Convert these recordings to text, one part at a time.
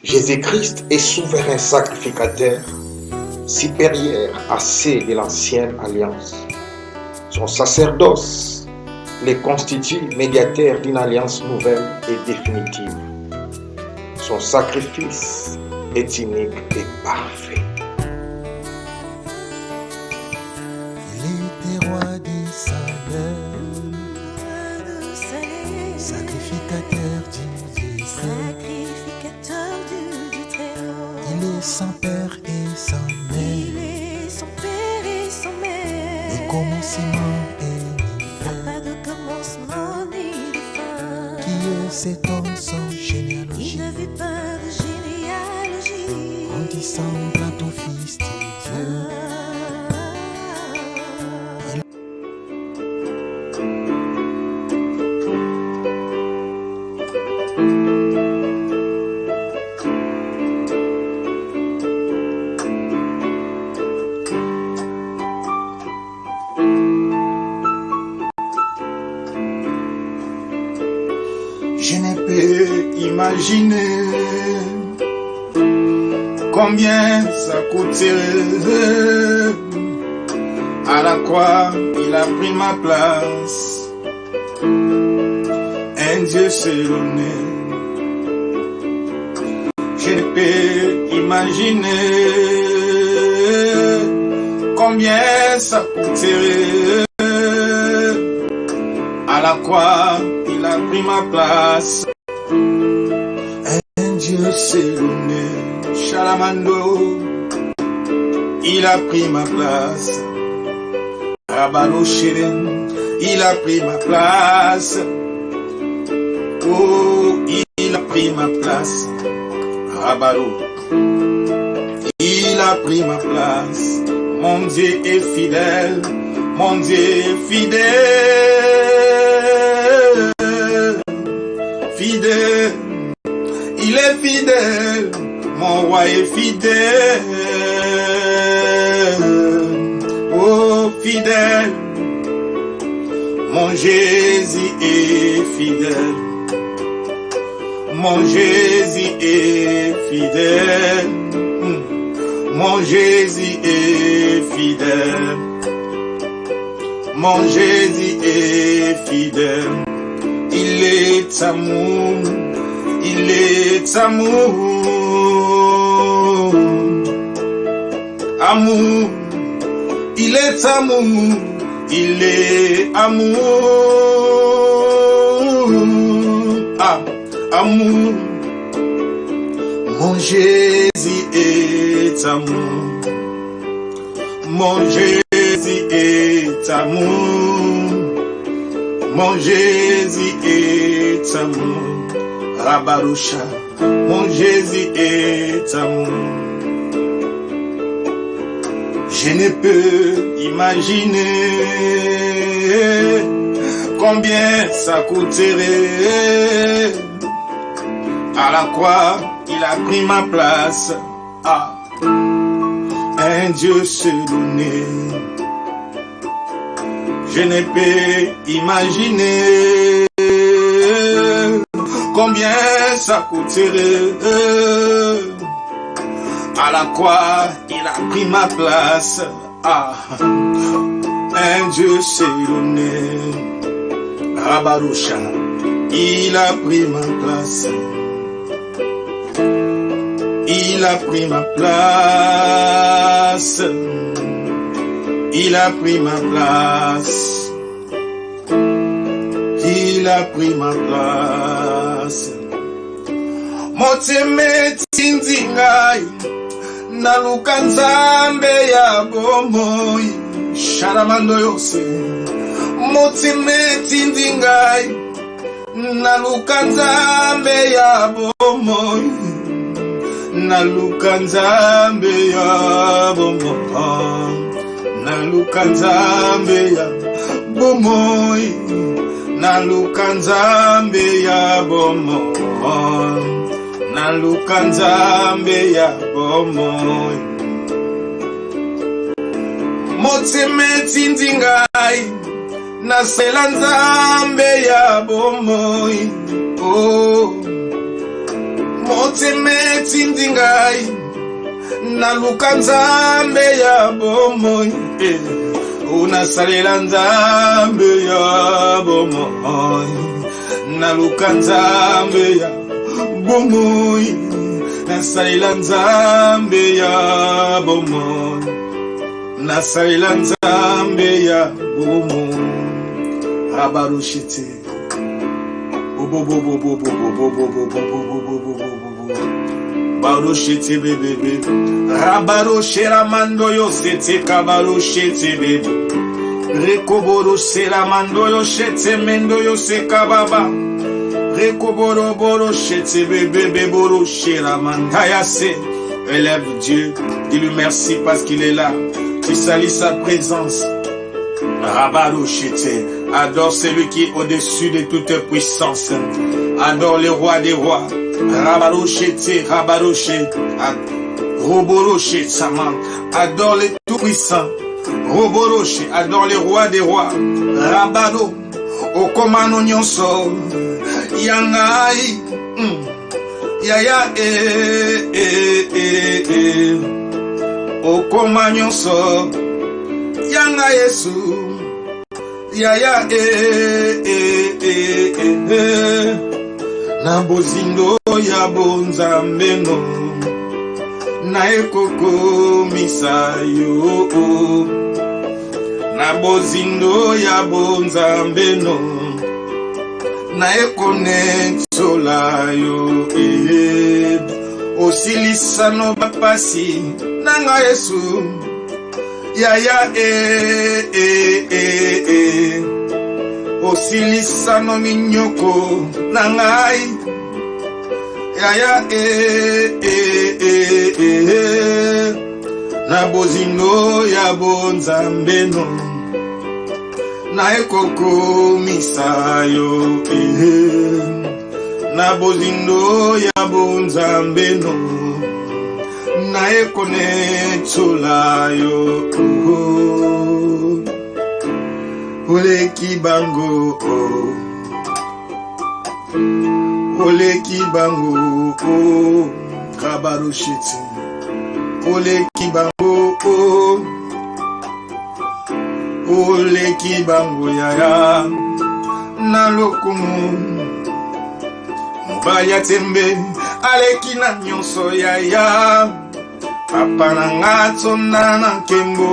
Jésus-Christ est souverain sacrificateur, supérieur à ceux de l'ancienne alliance. Son sacerdoce les constitue médiateurs d'une alliance nouvelle et définitive. Son sacrifice est unique et parfait. Il était roi des saleurs, sacrificateur du Très-Haut. Il est sans père et sans mère. Le commencement et pas de commencement ni de fin. Qui est cet homme sans généalogie? Il n'avait pas de généalogie. Ressemblant au Fils de Dieu. Je ne peux imaginer combien ça coûterait. À la croix, il a pris ma place. Un Dieu s'est donné. Je ne peux imaginer combien ça coûterait. À la croix, il a pris ma place. Un Dieu s'est donné. Chalamando, il a pris ma place. Rabalo Chéren, il a pris ma place. Oh, il a pris ma place. Rabalo, il a pris ma place. Mon Dieu est fidèle, mon Dieu est fidèle. Fidèle, il est fidèle, mon roi est fidèle. Oh, fidèle, mon Jésus est fidèle. Mon Jésus est fidèle. Mon Jésus est fidèle. Mon Jésus est fidèle. Il est amour, il est amour, amour, il est amour, il est amour, ah, amour, mon Jésus est amour, mon Jésus est amour. Mon Jésus est amour, Rabarusha, mon Jésus est amour. Je ne peux imaginer combien ça coûterait. À la croix, il a pris ma place. Ah, un Dieu s'est donné. Je ne peux imaginer combien ça coûterait. À la croix, il a pris ma place. Ah, un Dieu s'est donné. Rabarusha, il a pris ma place. Il a pris ma place. Il a pris ma place. Il a pris ma place. Moteme tindingai na lukanzambe ya bomoi. Sharamando yose. Moteme tindingai na lukanzambe ya bomoi. Na lukanzambe ya bomoi. Naluka nzambe ya bomoi, naluka nzambe ya bomoi, naluka nzambe ya bomoi. Moteme tindingai, nasela nzambe ya bomoi. Oh, motema etindi ngai naluka nzambe ya bomoi unasalela nzambe ya bomoi naluka nzambe ya bomoi nasalela nzambe ya bomoi nasalela nzambe ya bomoi abarushite barushite bebe rabarushera mando yo sete kabarushite bebe rekoboro sera mando yo shete mendo yo sekababa rekoboro boro shete bebe beboro shera mandaya se. Élève Dieu, dis-lui merci parce qu'il est là. Tu salis sa présence. Rabarushite, adore celui qui est au-dessus de toute puissance. Adore le roi des rois. Rabarushite, Rabarushite, Roboroche, Saman. Adore le tout-puissant. Roboroche, adore le roi des rois. Rabado, Okomano Nyonso, Yangai, Yaya, Okomano Nyonso, Yanga Yesu, Yaya, na bozindo ya bonza meno, na ekoko misayo, na bozindo ya bonza meno, na ekone solayo, osilisano bapasi, nanga Yesu, Yaya osilisano minyoko nangai Yaya na bozindo ya bonzambeno na ekoko misayo na bozindo ya bonzambeno na ekone tsolayo ole kibango ole kibango kabarushiti ole kibango ole kibango yaya na lokumu mobali tembe aleki na nyonso yaya papa nanga tsona na nkembo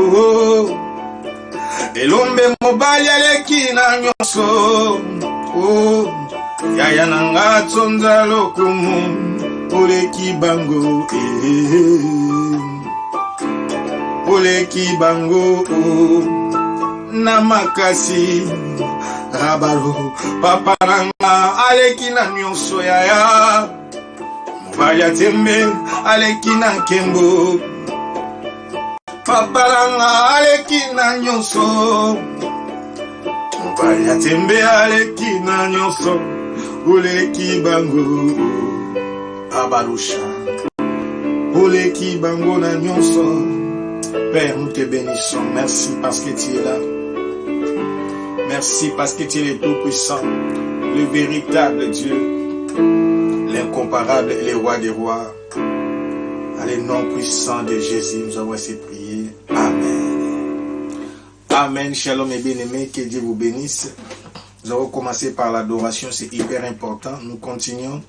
elombe mobali aleki na nyonso yaya nanga tsonza lokumu oleki bango oleki bango na makasi rabalo papa nanga aleki na nyonso yaya mobali atembe aleki na nkembo papa nanga aleki na nyonso mobali atembe aleki na nyonso oleki bango abarusha oleki bango na nyonso. Père, nous te bénissons. Merci parce que tu es là. Merci parce que tu es le Tout-Puissant, le véritable Dieu, l'incomparable et le roi des rois. À le nom puissant de Jésus, nous avons essayé de prier. Amen. Amen. Shalom et bien-aimés, que Dieu vous bénisse. Nous allons commencer par l'adoration, c'est hyper important. Nous continuons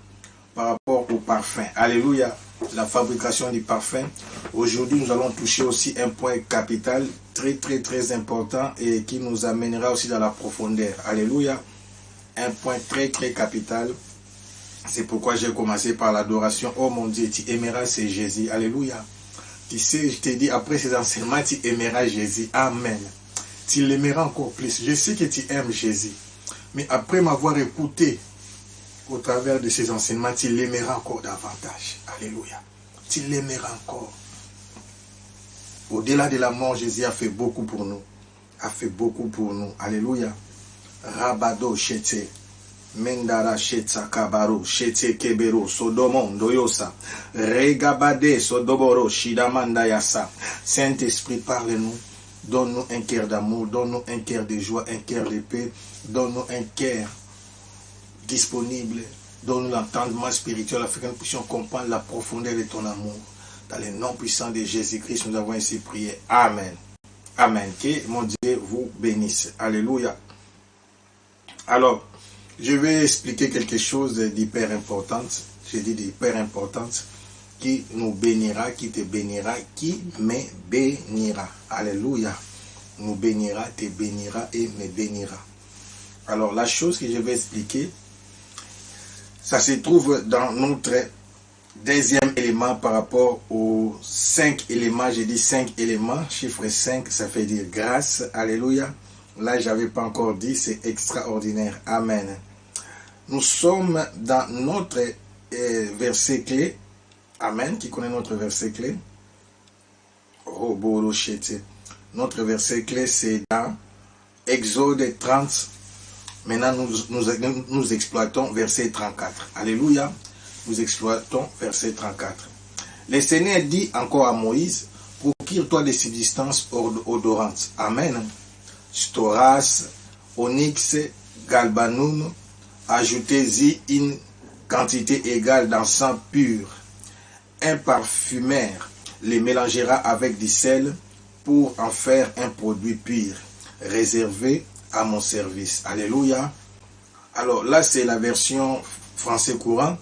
par rapport au parfum. Alléluia. La fabrication du parfum. Aujourd'hui, nous allons toucher aussi un point capital, très important et qui nous amènera aussi dans la profondeur. Alléluia. Un point très capital. C'est pourquoi j'ai commencé par l'adoration. Oh mon Dieu, tu aimeras ce Jésus. Alléluia. Tu sais, je t'ai dit, après ces enseignements, tu aimeras Jésus. Amen. Tu l'aimeras encore plus. Je sais que tu aimes Jésus. Mais après m'avoir écouté au travers de ces enseignements, tu l'aimeras encore davantage. Alléluia. Tu l'aimeras encore. Au-delà de la mort, Jésus a fait beaucoup pour nous. A fait beaucoup pour nous. Alléluia. Rabado shete. Mendara shetsa kabaro. Shete kebero. Sodomon doyosa. Regabade sodoboro. Shidamanda yasa. Saint-Esprit, parle-nous. Donne-nous un cœur d'amour. Donne-nous un cœur de joie. Un cœur de paix. Donne-nous un cœur disponible. Donne-nous l'entendement spirituel afin que nous puissions comprendre la profondeur de ton amour. Dans le nom puissant de Jésus-Christ, nous avons ainsi prié. Amen. Amen. Que mon Dieu vous bénisse. Alléluia. Alors, je vais expliquer quelque chose d'hyper important. Je dis d'hyper importante. Qui nous bénira, qui te bénira, qui me bénira. Alléluia. Nous bénira, te bénira et me bénira. Alors, la chose que je vais expliquer, ça se trouve dans notre deuxième élément par rapport aux 5 éléments. J'ai dit 5 éléments. Chiffre 5, ça fait dire grâce. Alléluia. Là, je n'avais pas encore dit, c'est extraordinaire. Amen. Nous sommes dans notre verset clé. Amen. Qui connaît notre verset clé? Oh, bolochete. Notre verset clé, c'est dans Exode 30. Maintenant, nous exploitons verset 34. Alléluia. Nous exploitons verset 34. Le Seigneur dit encore à Moïse, procure-toi des substances odorantes. Amen. Storas, onyx, galbanum, ajoutez-y une quantité égale d'encens pur. Un parfumeur les mélangera avec du sel pour en faire un produit pur, réservé à mon service. Alléluia. Alors là, c'est la version français courant.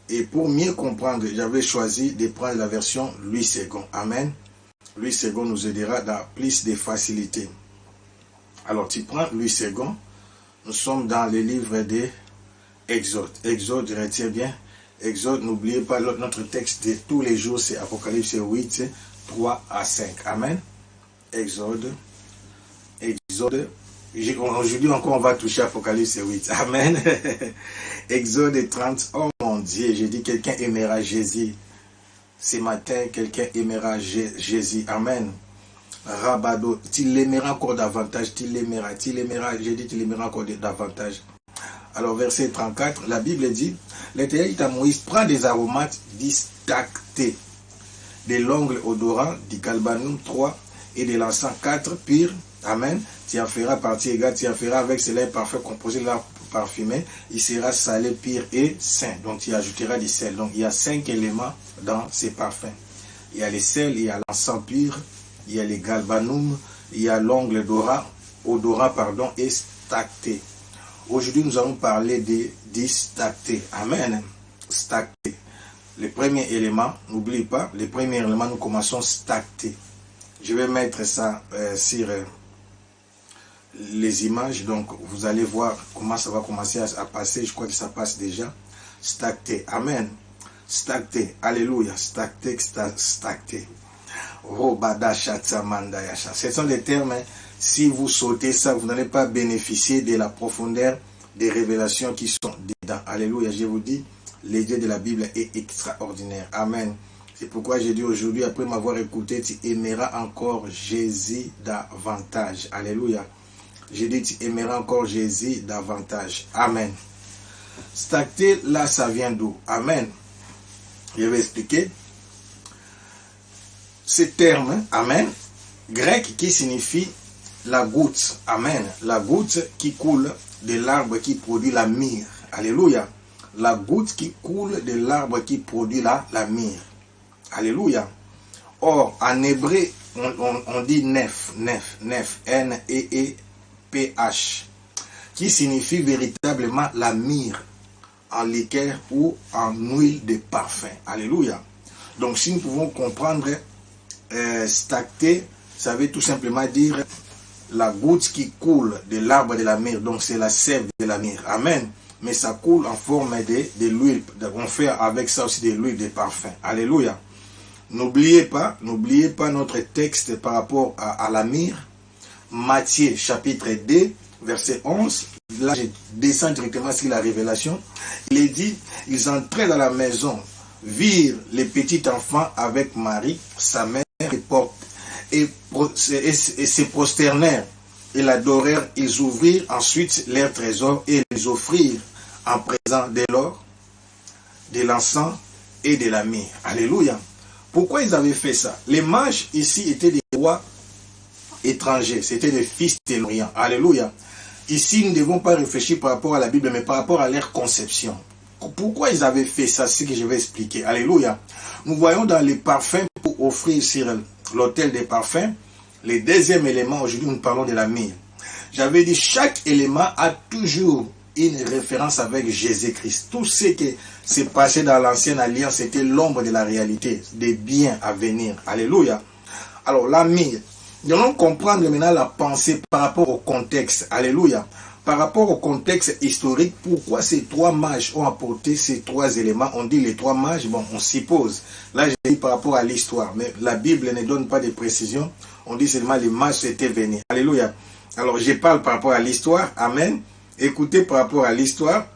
Et pour mieux comprendre, j'avais choisi de prendre la version Louis II. Amen. Louis II nous aidera dans plus de facilité. Alors, tu prends Louis II. Nous sommes dans le livre de Exode. Exode, je retiens bien. Exode, n'oubliez pas, notre texte de tous les jours, c'est Apocalypse 8, 3 à 5. Amen. Exode. Aujourd'hui encore, on va toucher Apocalypse 8. Amen. Exode 30. Oh mon Dieu, j'ai dit, quelqu'un aimera Jésus. Ce matin, quelqu'un aimera Jésus. Amen. Rabado, tu l'aimeras encore davantage, tu l'aimeras, j'ai dit, tu l'aimeras encore davantage. Alors, verset 34, la Bible dit, l'Éternel dit à Moïse, prends des aromates distactés, de l'ongle odorant, du galbanum 3 et de l'encens 4 pur. Amen. Tu en feras partie égale, tu en feras avec ce lait parfait composé de l'art parfumé. Il sera salé, pur et sain. Donc, tu ajouteras du sel. Donc, il y a 5 éléments dans ces parfums. Il y a le sel, il y a l'encens pur, il y a les galbanum, il y a l'ongle odorant, et stacté. Aujourd'hui, nous allons parler de distacté. Amen. Stacté. Le premier élément, n'oublie pas, le premier élément, nous commençons stacté. Je vais mettre ça sur les images. Donc, vous allez voir comment ça va commencer à passer. Je crois que ça passe déjà. Stacté. Amen. Stacté. Alléluia. Stacté, stacté. Ce sont des termes, si vous sautez ça, vous n'allez pas bénéficier de la profondeur des révélations qui sont dedans. Alléluia, je vous dis, le Dieu de la Bible est extraordinaire. Amen. C'est pourquoi j'ai dit aujourd'hui, après m'avoir écouté, tu aimeras encore Jésus davantage. Alléluia. J'ai dit, tu aimeras encore Jésus davantage. Amen. Stacté, là, ça vient d'où? Amen. Je vais expliquer. Ce terme, amen, grec qui signifie la goutte, amen, la goutte qui coule de l'arbre qui produit la myrrhe, alléluia, la goutte qui coule de l'arbre qui produit la myrrhe, alléluia. Or, en hébreu, on dit nef, N-E-E-P-H, qui signifie véritablement la myrrhe, en liqueur ou en huile de parfum, alléluia. Donc, si nous pouvons comprendre stacté, ça veut tout simplement dire la goutte qui coule de l'arbre de la myrrhe. Donc c'est la sève de la myrrhe. Amen. Mais ça coule en forme de l'huile. On fait avec ça aussi de l'huile de parfum. Alléluia. N'oubliez pas notre texte par rapport à la myrrhe. Matthieu chapitre 2, verset 11. Là, je descends directement sur la révélation. Il est dit, ils entraient dans la maison, virent les petits enfants avec Marie, sa mère, et se prosternèrent et l'adorèrent. Ils ouvrirent ensuite leurs trésors et les offrirent en présent de l'or, de l'encens et de la myrrhe. Alléluia. Pourquoi ils avaient fait ça? Les mages ici étaient des rois étrangers, c'était des fils de l'Orient. Alléluia. Ici, nous ne devons pas réfléchir par rapport à la Bible, mais par rapport à leur conception. Pourquoi ils avaient fait ça? C'est ce que je vais expliquer. Alléluia. Nous voyons dans les parfums pour offrir sur l'autel des parfums, les deuxième élément, aujourd'hui nous parlons de la myrrhe. J'avais dit chaque élément a toujours une référence avec Jésus-Christ. Tout ce qui s'est passé dans l'ancienne alliance, c'était l'ombre de la réalité, des biens à venir. Alléluia. Alors la myrrhe, nous allons comprendre maintenant la pensée par rapport au contexte. Alléluia. Par rapport au contexte historique, pourquoi ces trois mages ont apporté ces trois éléments? On dit les trois mages, bon, on suppose. Là, j'ai dit par rapport à l'histoire, mais la Bible ne donne pas de précision. On dit seulement les mages étaient venus. Alléluia. Alors, je parle par rapport à l'histoire. Amen. Écoutez par rapport à l'histoire.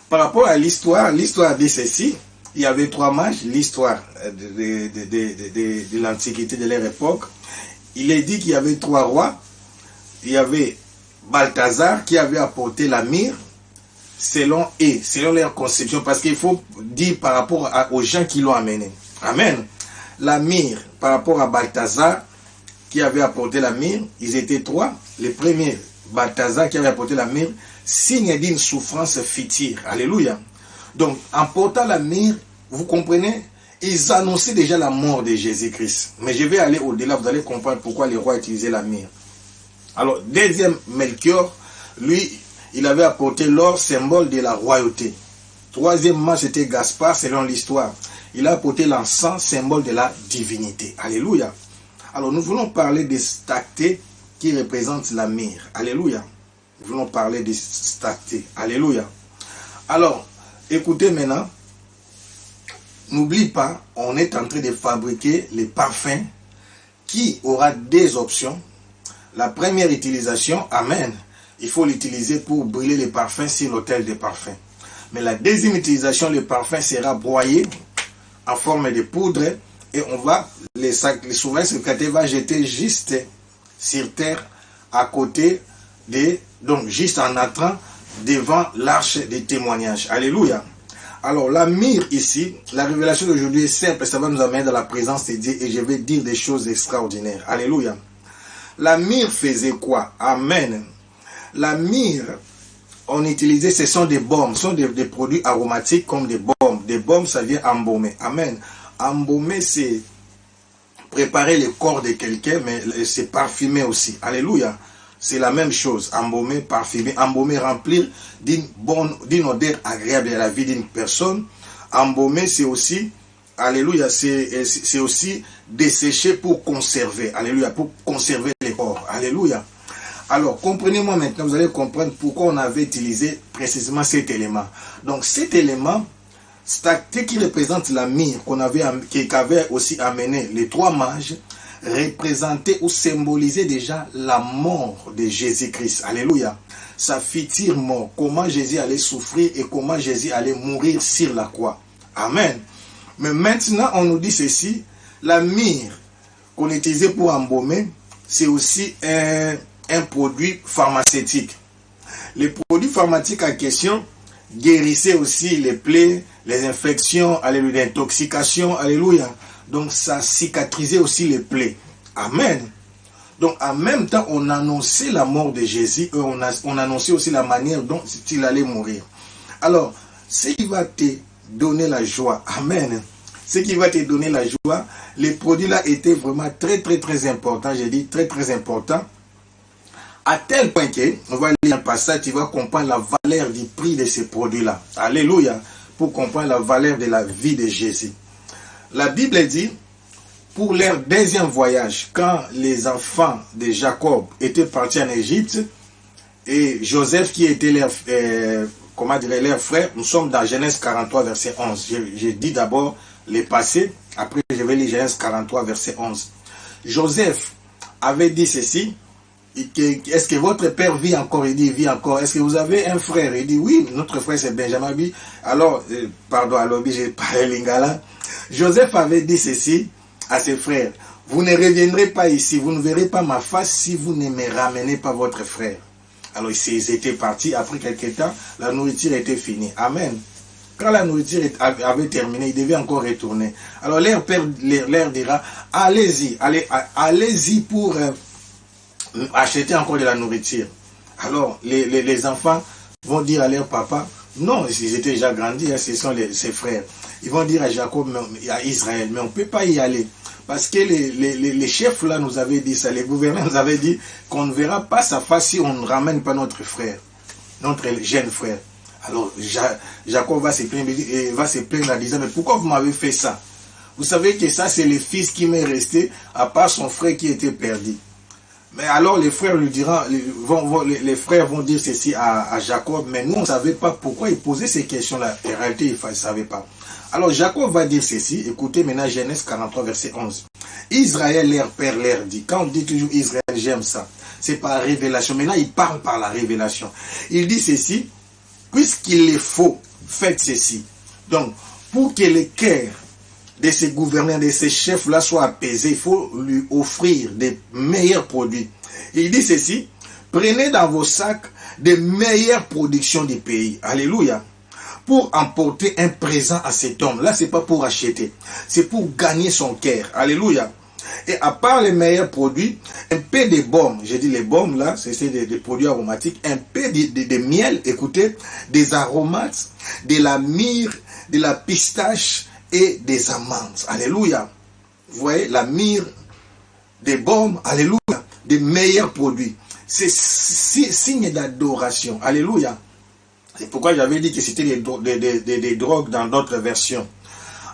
Par rapport à l'histoire, l'histoire dit ceci. Il y avait trois mages, l'histoire de l'Antiquité, de leur époque. Il est dit qu'il y avait trois rois. Il y avait Balthazar qui avait apporté la myrrhe selon leur conception, parce qu'il faut dire par rapport aux gens qui l'ont amené. Amen. La myrrhe, par rapport à Balthazar qui avait apporté la myrrhe, ils étaient trois. Le premier, Balthazar qui avait apporté la myrrhe, signe d'une souffrance future. Alléluia. Donc, en portant la myrrhe, vous comprenez, ils annonçaient déjà la mort de Jésus-Christ. Mais je vais aller au-delà, vous allez comprendre pourquoi les rois utilisaient la myrrhe. Alors, deuxième, Melchior, lui, il avait apporté l'or, symbole de la royauté. Troisièmement, c'était Gaspard, selon l'histoire. Il a apporté l'encens, symbole de la divinité. Alléluia. Alors, nous voulons parler des stactés qui représentent la myrrhe. Alléluia. Nous voulons parler des stactés. Alléluia. Alors, écoutez maintenant. N'oublie pas, on est en train de fabriquer les parfums qui aura des options. La première utilisation, amen, il faut l'utiliser pour brûler les parfums sur l'autel des parfums. Mais la deuxième utilisation, le parfum sera broyé en forme de poudre et on va, les souverains secrétaires va jeter juste sur terre à côté donc juste en entrant devant l'arche des témoignages. Alléluia. Alors la myrrhe ici, la révélation d'aujourd'hui est simple, ça va nous amener dans la présence de Dieu et je vais dire des choses extraordinaires. Alléluia. La myrrhe faisait quoi? Amen. La myrrhe, on utilisait, ce sont des baumes, ce sont des produits aromatiques comme des baumes. Des baumes, ça vient embaumer. Amen. Embaumer, c'est préparer le corps de quelqu'un, mais c'est parfumer aussi. Alléluia. C'est la même chose. Embaumer, parfumer. Embaumer, remplir d'une odeur agréable à la vie d'une personne. Embaumer, c'est aussi... Alléluia, c'est aussi dessécher pour conserver. Alléluia, pour conserver les corps. Alléluia. Alors, comprenez-moi maintenant, vous allez comprendre pourquoi on avait utilisé précisément cet élément. Donc, cet élément, stacté qui représente la myrrhe qu'avaient aussi amené les trois mages, représentait ou symbolisait déjà la mort de Jésus-Christ. Alléluia. Sa future mort, comment Jésus allait souffrir et comment Jésus allait mourir sur la croix. Amen. Mais maintenant, on nous dit ceci, la myrrhe qu'on utilisait pour embaumer, c'est aussi un produit pharmaceutique. Les produits pharmaceutiques en question guérissaient aussi les plaies, les infections, alléluia, l'intoxication, alléluia. Donc ça cicatrisait aussi les plaies. Amen. Donc en même temps, on annonçait la mort de Jésus et on annonçait aussi la manière dont il allait mourir. Alors, ce qui va te donner la joie, amen, ce qui va te donner la joie, les produits-là étaient vraiment très très très importants, j'ai dit très très importants, à tel point que, on va lire un passage, tu vas comprendre la valeur du prix de ces produits-là. Alléluia, pour comprendre la valeur de la vie de Jésus. La Bible dit, pour leur deuxième voyage, quand les enfants de Jacob étaient partis en Égypte, et Joseph qui était leur frère, nous sommes dans Genèse 43, verset 11. J'ai dit d'abord les passés, après je vais lire Genèse 43, verset 11. Joseph avait dit ceci, est-ce que votre père vit encore? Il dit, vit encore. Est-ce que vous avez un frère? Il dit, oui, notre frère c'est Benjamin. Alors, alors, j'ai parlé lingala. Joseph avait dit ceci à ses frères, vous ne reviendrez pas ici, vous ne verrez pas ma face si vous ne me ramenez pas votre frère. Alors ils étaient partis, après quelques temps, la nourriture était finie. Amen. Quand la nourriture avait terminé, ils devaient encore retourner. Alors leur père leur dira, allez-y, allez-y pour acheter encore de la nourriture. Alors les enfants vont dire à leur papa, Non, ils étaient déjà grandis, hein, ce sont ses frères. Ils vont dire à Jacob, à Israël, mais on ne peut pas y aller. Parce que les chefs là nous avaient dit ça, les gouverneurs nous avaient dit qu'on ne verra pas sa face si on ne ramène pas notre frère, notre jeune frère. Alors Jacob va se plaindre en disant, mais pourquoi vous m'avez fait ça? Vous savez que ça c'est le fils qui m'est resté, à part son frère qui était perdu. Mais alors les frères lui diront, les frères vont dire ceci à Jacob, mais nous on ne savait pas pourquoi il posait ces questions-là. En réalité, il ne savait pas. Alors Jacob va dire ceci, écoutez maintenant Genèse 43, verset 11. Israël, leur père, leur dit, quand on dit toujours Israël, j'aime ça, c'est par révélation. Maintenant il parle par la révélation. Il dit ceci, puisqu'il est faux, faites ceci. Donc, pour que le cœur de ces gouverneurs, de ces chefs-là soit apaisé, il faut lui offrir des meilleurs produits. Il dit ceci, prenez dans vos sacs des meilleures productions du pays. Alléluia. Pour emporter un présent à cet homme. Là, c'est pas pour acheter. C'est pour gagner son cœur. Alléluia. Et à part les meilleurs produits, un peu de baume. J'ai dit les baumes là, c'est des produits aromatiques. Un peu de miel, écoutez, des aromates, de la myrrhe, de la pistache et des amandes. Alléluia. Vous voyez, la myrrhe, des baumes, alléluia, des meilleurs produits. C'est signe d'adoration. Alléluia. C'est pourquoi j'avais dit que c'était des drogues dans d'autres versions.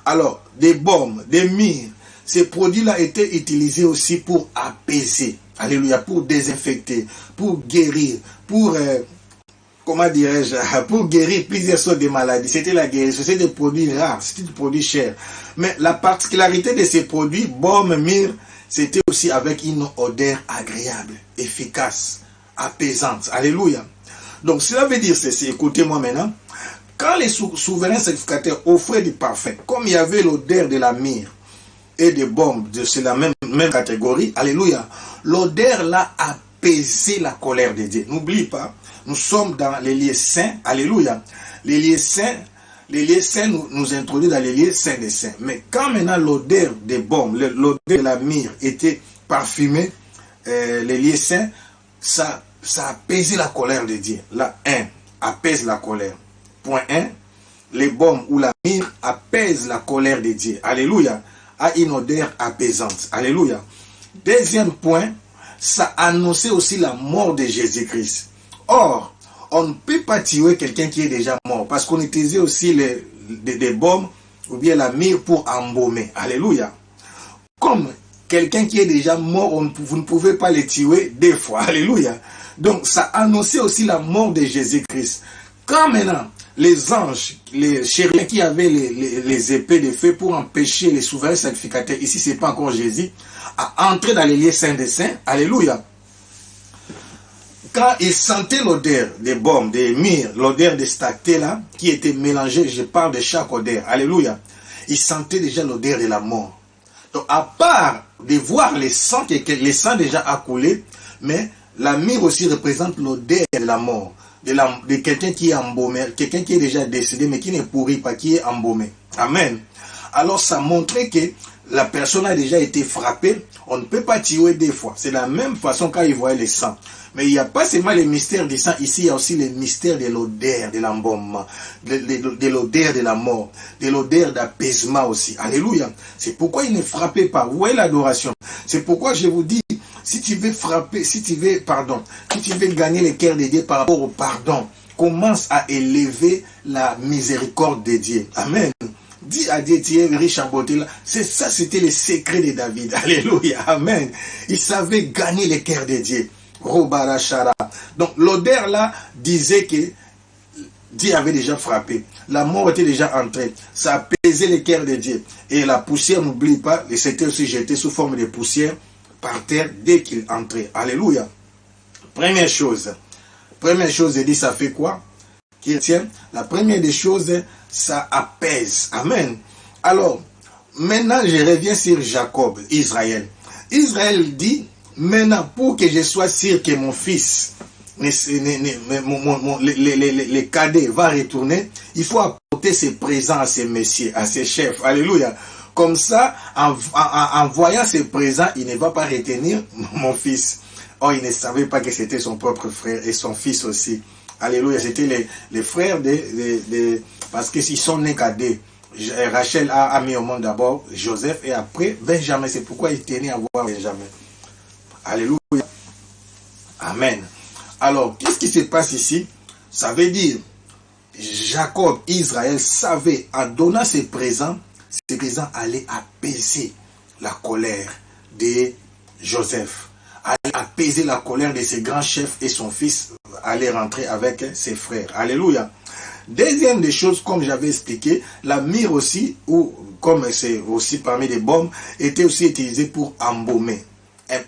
Alors, des baumes, des myrrhes, ces produits-là étaient utilisés aussi pour apaiser. Alléluia, pour désinfecter, pour guérir, pour... comment dirais-je, pour guérir plusieurs sortes de maladies. C'était la guérison, c'était des produits rares, c'était des produits chers. Mais la particularité de ces produits, baume, myrrhe, c'était aussi avec une odeur agréable, efficace, apaisante. Alléluia. Donc cela veut dire ceci, écoutez-moi maintenant. Quand les souverains sacrificateurs offraient du parfum, comme il y avait l'odeur de la myrrhe et des baumes, c'est la même catégorie, alléluia, l'odeur là apaisait la colère de Dieu. N'oublie pas, nous sommes dans les lieux saints, alléluia. Les lieux saints nous introduisent dans les lieux saints des saints. Mais quand maintenant l'odeur des baumes, l'odeur de la myrrhe était parfumée, les lieux saints, ça apaisait la colère de Dieu. Là, apaise la colère. Point 1, les baumes ou la myrrhe apaisent la colère de Dieu. Alléluia. A une odeur apaisante. Alléluia. Deuxième point, ça annonçait aussi la mort de Jésus-Christ. Or, on ne peut pas tuer quelqu'un qui est déjà mort parce qu'on utilisait aussi des baumes ou bien la myrrhe pour embaumer. Alléluia. Comme quelqu'un qui est déjà mort, vous ne pouvez pas le tuer deux fois. Alléluia. Donc, ça annonçait aussi la mort de Jésus-Christ. Quand maintenant, les anges, les chériens qui avaient les épées de feu pour empêcher les souverains sacrificateurs, ici c'est pas encore Jésus, à entrer dans les lieux saints des saints, alléluia. Quand ils sentaient l'odeur des baumes, des myrrhes, l'odeur des stactés là, qui était mélangée, je parle de chaque odeur, alléluia, ils sentaient déjà l'odeur de la mort. Donc à part de voir les sangs déjà a coulé, mais la myrrhe aussi représente l'odeur de la mort. De quelqu'un qui est embaumé, quelqu'un qui est déjà décédé, mais qui ne pourrit pas, qui est embaumé. Amen. Alors ça montrait que la personne a déjà été frappée. On ne peut pas tuer deux fois. C'est la même façon quand il voyait le sang. Mais il n'y a pas seulement le mystère du sang. Ici, il y a aussi le mystère de l'odeur de l'embaumement, de l'odeur de la mort, de l'odeur d'apaisement aussi. Alléluia. C'est pourquoi il ne frappait pas. Vous voyez l'adoration. C'est pourquoi je vous dis, si tu veux frapper, si tu veux gagner le cœur de Dieu par rapport au pardon, commence à élever la miséricorde de Dieu. Amen. Dis à Dieu, tu es riche en beauté là. C'est ça, c'était le secret de David. Alléluia. Amen. Il savait gagner le cœur de Dieu. Donc l'odeur là disait que Dieu avait déjà frappé. La mort était déjà entrée. Ça apaisait le cœur de Dieu. Et la poussière, n'oublie pas, c'était aussi jeté sous forme de poussière par terre dès qu'il entrait. Alléluia. Première chose, il dit, ça fait quoi? La première des choses, ça apaise. Amen. Alors, maintenant, je reviens sur Jacob, Israël. Israël dit, maintenant, pour que je sois sûr que mon fils, les cadets va retourner, il faut apporter ses présents à ses messieurs, à ses chefs. Alléluia. Comme ça, en voyant ses présents, il ne va pas retenir mon fils. Oh, il ne savait pas que c'était son propre frère et son fils aussi. Alléluia. C'était les frères parce qu'ils sont nés qu'à deux. Rachel a mis au monde d'abord Joseph et après Benjamin. C'est pourquoi il tenait à voir Benjamin. Alléluia. Amen. Alors, qu'est-ce qui se passe ici? Ça veut dire, Jacob, Israël savait, en donnant ses présents allaient apaiser la colère de Joseph, allait apaiser la colère de ses grands chefs et son fils allait rentrer avec ses frères. Alléluia. Deuxième des choses, comme j'avais expliqué, la myrrhe aussi, ou comme c'est aussi parmi les baumes, était aussi utilisée pour embaumer.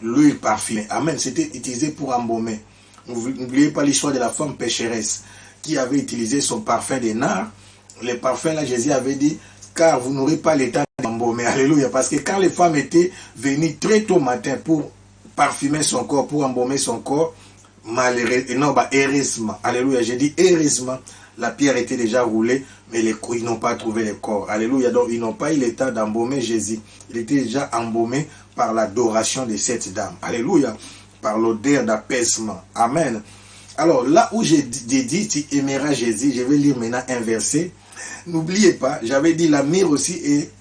L'huile parfumée. Amen. C'était utilisé pour embaumer. N'oubliez pas l'histoire de la femme pécheresse qui avait utilisé son parfum de nard. Les parfums, là, Jésus avait dit, car vous n'aurez pas le temps d'embaumer. Alléluia. Parce que quand les femmes étaient venues très tôt matin pour parfumer son corps, pour embaumer son corps, heureusement. Alléluia. J'ai dit heureusement. La pierre était déjà roulée, mais ils n'ont pas trouvé le corps. Alléluia. Donc, ils n'ont pas eu le temps d'embaumer Jésus. Il était déjà embaumé par l'adoration de cette dame. Alléluia. Par l'odeur d'apaisement. Amen. Alors, là où j'ai dit, tu aimeras Jésus, je vais lire maintenant un verset. N'oubliez pas, j'avais dit la myrrhe aussi est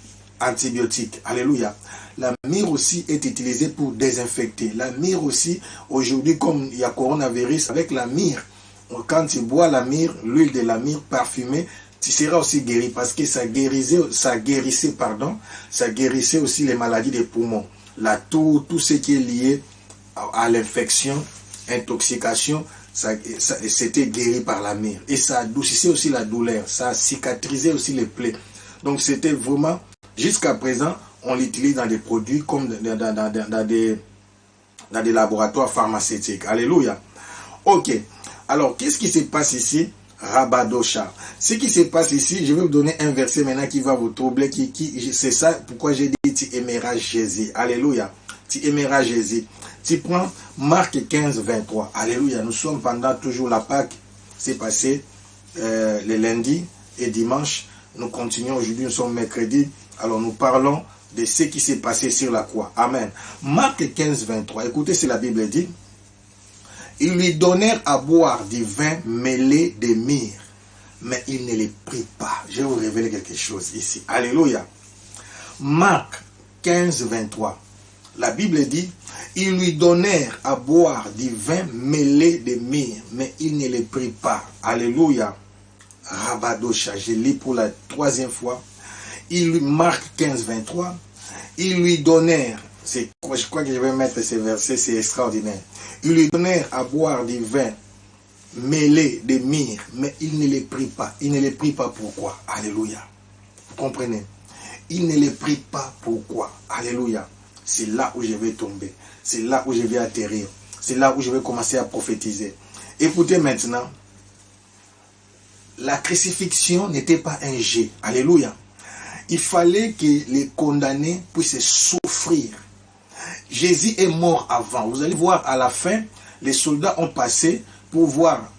antibiotique. Alléluia. La myrrhe aussi est utilisée pour désinfecter. La myrrhe aussi, aujourd'hui, comme il y a coronavirus, avec la myrrhe, quand tu bois la myrrhe, l'huile de la myrrhe parfumée, tu seras aussi guéri parce que ça guérissait aussi les maladies des poumons. La toux, tout ce qui est lié à l'infection, intoxication, c'était guéri par la myrrhe. Et ça adoucissait aussi la douleur, ça cicatrisait aussi les plaies. Donc c'était vraiment, jusqu'à présent, on l'utilise dans des produits comme dans des laboratoires pharmaceutiques. Alléluia. Ok. Alors, qu'est-ce qui se passe ici? Rabadosha. Ce qui se passe ici, je vais vous donner un verset maintenant qui va vous troubler. C'est ça pourquoi j'ai dit tu aimeras Jésus. Alléluia. Tu aimeras Jésus. Tu prends Marc 15, 23. Alléluia. Nous sommes pendant toujours la Pâque. C'est passé le lundi et dimanche. Nous continuons aujourd'hui, nous sommes mercredi. Alors, nous parlons de ce qui s'est passé sur la croix. Amen. Marc 15, 23. Écoutez ce que la Bible dit. Ils lui donnèrent à boire du vin mêlé de myrrhe, mais il ne les prit pas. Je vais vous révéler quelque chose ici. Alléluia. Marc 15, 23. La Bible dit, ils lui donnèrent à boire du vin mêlé de myrrhe, mais il ne les prit pas. Alléluia. Rabadosha, je lis pour la troisième fois. Marc 15, 23. Ils lui donnèrent, je crois que je vais mettre ces versets, c'est extraordinaire. Ils lui donnèrent à boire du vin mêlé de myrrhe, mais il ne les prit pas. Il ne les prit pas pourquoi? Alléluia. Vous comprenez? Il ne les prit pas pourquoi? Alléluia. C'est là où je vais tomber. C'est là où je vais atterrir. C'est là où je vais commencer à prophétiser. Écoutez maintenant. La crucifixion n'était pas un jet. Alléluia. Il fallait que les condamnés puissent souffrir. Jésus est mort avant. Vous allez voir à la fin, les soldats ont passé pour voir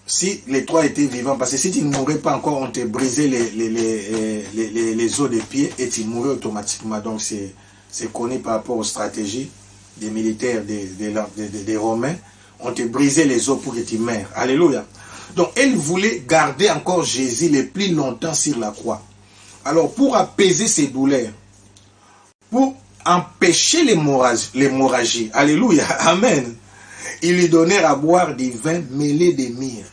si les trois étaient vivants. Parce que si tu ne mourais pas encore, on te brisait les os des pieds et tu mourais automatiquement. Donc c'est connu par rapport aux stratégies des militaires, des Romains. On te brisait les os pour que tu meurs. Alléluia. Donc elle voulait garder encore Jésus le plus longtemps sur la croix. Alors pour apaiser ses douleurs, pour empêcher l'hémorragie. Alléluia. Amen. Ils lui donnèrent à boire du vin mêlé de myrrhe.